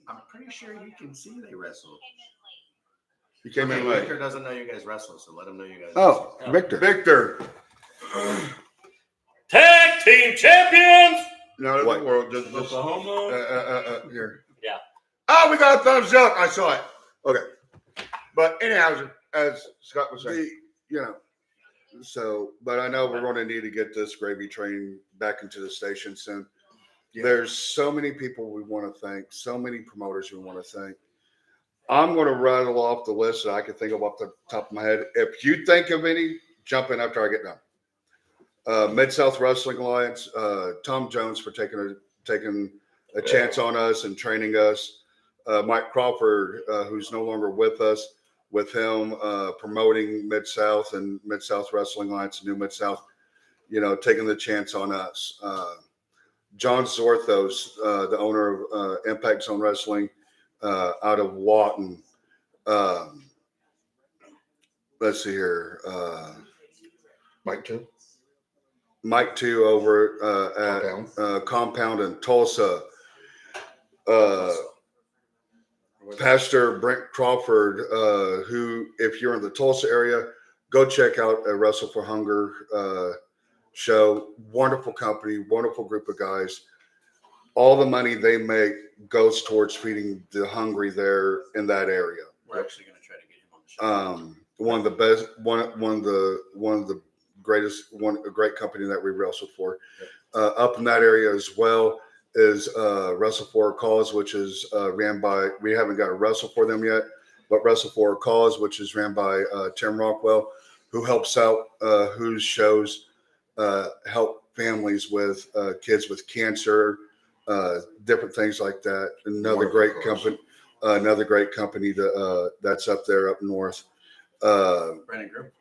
I'm pretty sure you can see they wrestle. You came in Victor late. doesn't know you guys wrestle, so let him know you guys oh, Oh. Victor. Victor. Tag team champions. No, What? the world. Just, Oklahoma. here. Yeah. Oh, we got a thumbs up. I saw it. Okay. But anyhow, as Scott was saying, But I know we're going to need to get this gravy train back into the station soon. Yeah. There's so many people we want to thank, so many promoters we want to thank. I'm going to rattle off the list that I can think of off the top of my head. If you think of any, jump in after I get done. Mid-South Wrestling Alliance, Tom Jones for taking a chance on us and training us. Mike Crawford, who's no longer with us, with him promoting Mid-South and Mid-South Wrestling Alliance, New Mid-South, taking the chance on us. John Zorthos, the owner of Impact Zone Wrestling out of Lawton. Let's see here. Mike too. Mike too over at Compound in Tulsa. Pastor Brent Crawford, who, if you're in the Tulsa area, go check out a Wrestle for Hunger show. Wonderful company, wonderful group of guys. All the money they make goes towards feeding the hungry there in that area. We're actually going to try to get him on the show. One of the best, one of the greatest, a great company that we wrestled for. Up in that area as well is Wrestle for a Cause, which is ran by, we haven't got a wrestle for them yet, but Wrestle for a Cause, which is ran by Tim Rockwell, who helps out, whose shows help families with kids with cancer, different things like that. Another great company that's up there up north. Brandon Group.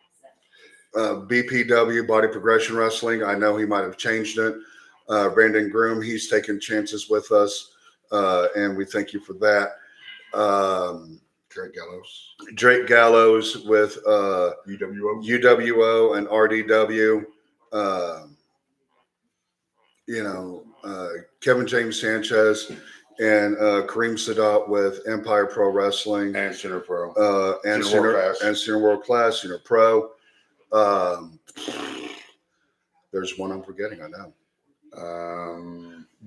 BPW, Body Progression Wrestling. I know he might have changed it. Brandon Groom, he's taken chances with us, and we thank you for that. Drake Gallows with UWO and RDW. Kevin James Sanchez and Kareem Sadat with Empire Pro Wrestling And Center Pro. and Center World Class. Center World Class, Center Pro. There's one I'm forgetting, I know.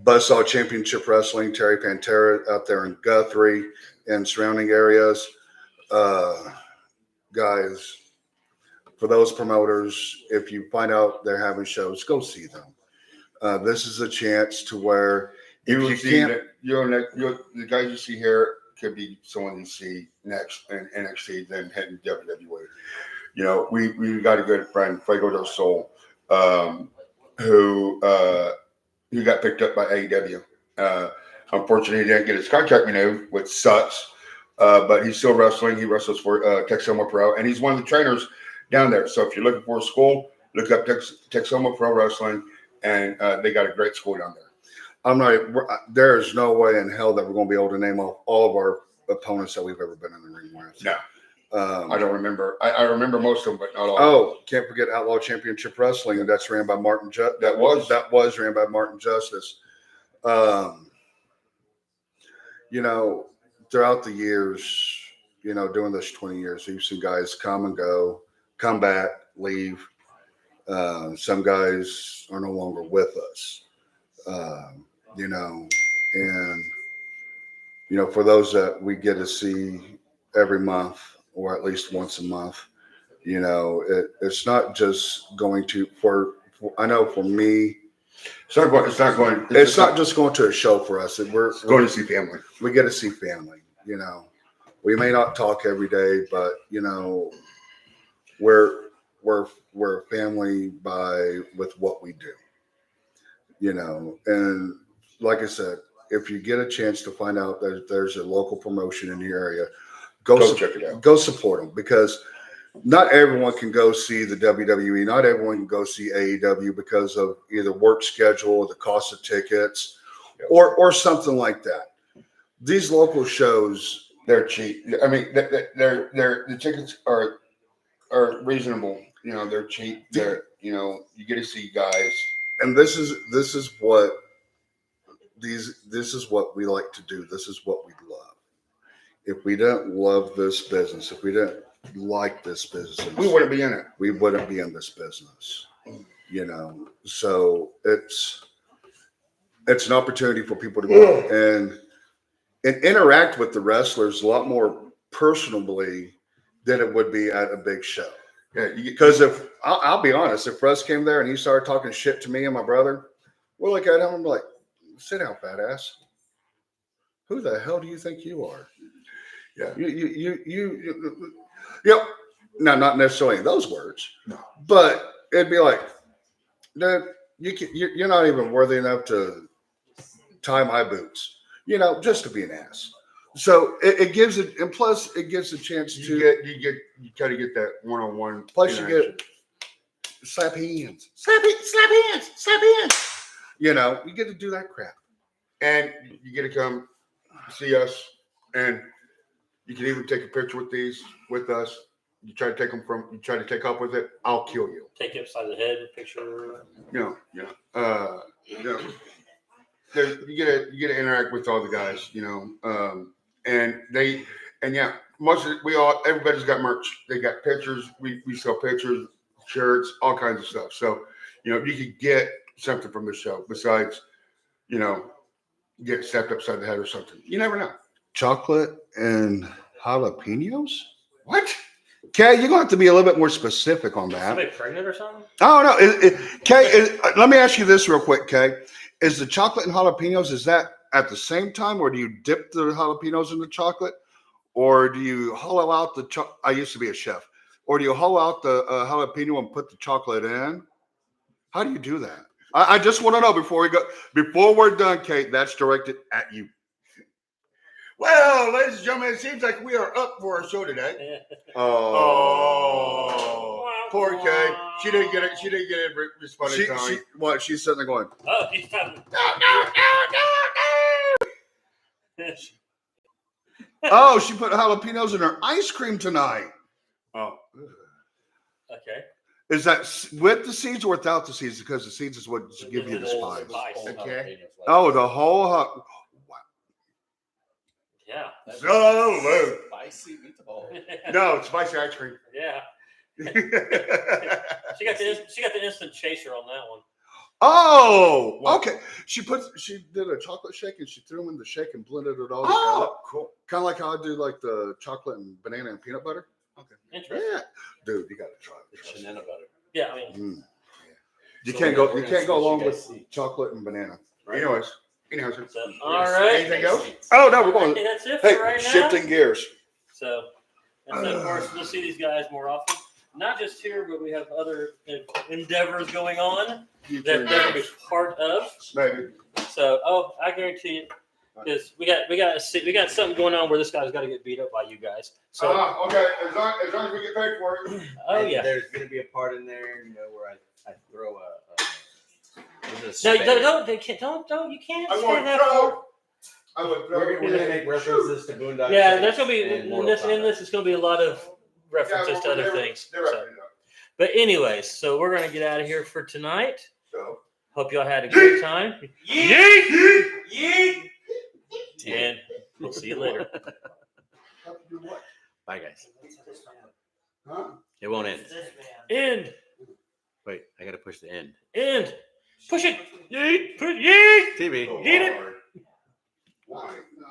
Buzzsaw Championship Wrestling, Terry Pantera out there in Guthrie and surrounding areas. Guys, for those promoters, if you find out they're having shows, go see them. This is a chance to where You if will you see can't, that the guys you see here could be someone you see next in NXT, then heading WWE. We got a good friend, Fuego del Sol, who got picked up by AEW. Unfortunately, he didn't get his contract renewed, which sucks. But he's still wrestling. He wrestles for Texoma Pro, and he's one of the trainers down there. So if you're looking for a school, look up Texoma Pro Wrestling, and they got a great school down there. there is no way in hell that we're going to be able to name off all of our opponents that we've ever been in the ring with. No. I don't remember. I remember most of them, but not all. Oh, can't forget Outlaw Championship Wrestling, and that's ran by Martin. That was ran by Martin Justice. Throughout the years, doing this 20 years, you've seen guys come and go, come back, leave. Some guys are no longer with us. For those that we get to see every month, or at least once a month, it's not just going to I know for me, It's not just going to a show for us. We're going to see family. We get to see family. We may not talk every day, but we're a family with what we do. And like I said, if you get a chance to find out that there's a local promotion in your area, Go check it out. Go support them because not everyone can go see the WWE. Not everyone can go see AEW because of either work schedule or the cost of tickets or something like that. These local shows, They're cheap. I mean, the tickets are reasonable. You know, they're cheap. They're, you know, you get to see guys. and this is what we like to do. This is what we love. If we didn't love this business, if we didn't like this business, We wouldn't be in it. we wouldn't be in this business. You know, so it's an opportunity for people to go and interact with the wrestlers a lot more personally than it would be at a big show. Yeah, Because if I'll be honest, if Russ came there and he started talking shit to me and my brother, we'll look at him and be like, "Sit down, fat ass. Who the hell do you think you are?" Yeah. You know, no, not necessarily in those words, No. but it'd be like, dude, you're not even worthy enough to tie my boots, you know, just to be an ass. So it gives it, and plus it gives a chance to you try to get that one-on-one. plus you get slap hands, slap hands. You know, you get to do that crap. and you get to come see us, and you can even take a picture with us. You try to take off with it, I'll kill you. Take you upside the head, picture. You know, you get to interact with all the guys, you know, and everybody's got merch. They got pictures. We sell pictures, shirts, all kinds of stuff. So, you know, you could get something from the show besides, you know, get stepped upside the head or something. You never know. Chocolate and jalapenos. What? Okay, you're gonna have to be a little bit more specific on that. Somebody pregnant or something? Oh no, Kay. Let me ask you this real quick, Kay. Is the chocolate and jalapenos, is that at the same time, or do you dip the jalapenos in the chocolate, or do you hollow out the? I used to be a chef. Or do you hollow out the jalapeno and put the chocolate in? How do you do that? I just want to know before we're done, Kate. That's directed at you. Well, ladies and gentlemen, it seems like we are up for our show today. Oh, poor Kay. She didn't get it. She didn't get it responded to. She's sitting there going, Oh, he's talking. oh, she put jalapenos in her ice cream tonight. Oh, Okay. Is that with the seeds or without the seeds? Because the seeds is what give you the spice. Okay. Oh, the whole. Yeah. so Spicy meatball. no, it's spicy ice cream. Yeah. She got the instant chaser on that one. Oh, What? okay. She did a chocolate shake and she threw them in the shake and blended it all together. Oh, cool. Kind of like how I do like the chocolate and banana and peanut butter. Interesting. Yeah, dude, you got to try it. Banana butter. Yeah, I mean, Mm. You So can't we're go. You gonna can't go switch along you with guys seats. chocolate and banana. Anyways. so, all right. Anything else? Oh no, we're I going. think that's it Hey, for right now. shifting gears. So, and so of course, we'll see these guys more often. Not just here, but we have other endeavors going on that they're going to be part of. Maybe. So, I guarantee it, because we got something going on where this guy's got to get beat up by you guys. So, Okay. As long as we get paid for it. oh yeah. There's going to be a part in there, you know, where I throw No, don't. You can't I say want that. to throw. I would throw. We're going to make references to Boondock. Yeah, Saints there's gonna be and in Mortal this. In Kombat. this, it's gonna be a lot of references to other things. So. But anyways, so we're gonna get out of here for tonight. So. Hope y'all had a great time. Yeet! Yeet! And we'll see you later. Bye, guys. Huh? It won't end. End. Wait, I got to push the end. End. Push it. Yeet. Push. Yeet. TV. Oh, Get it. Lord.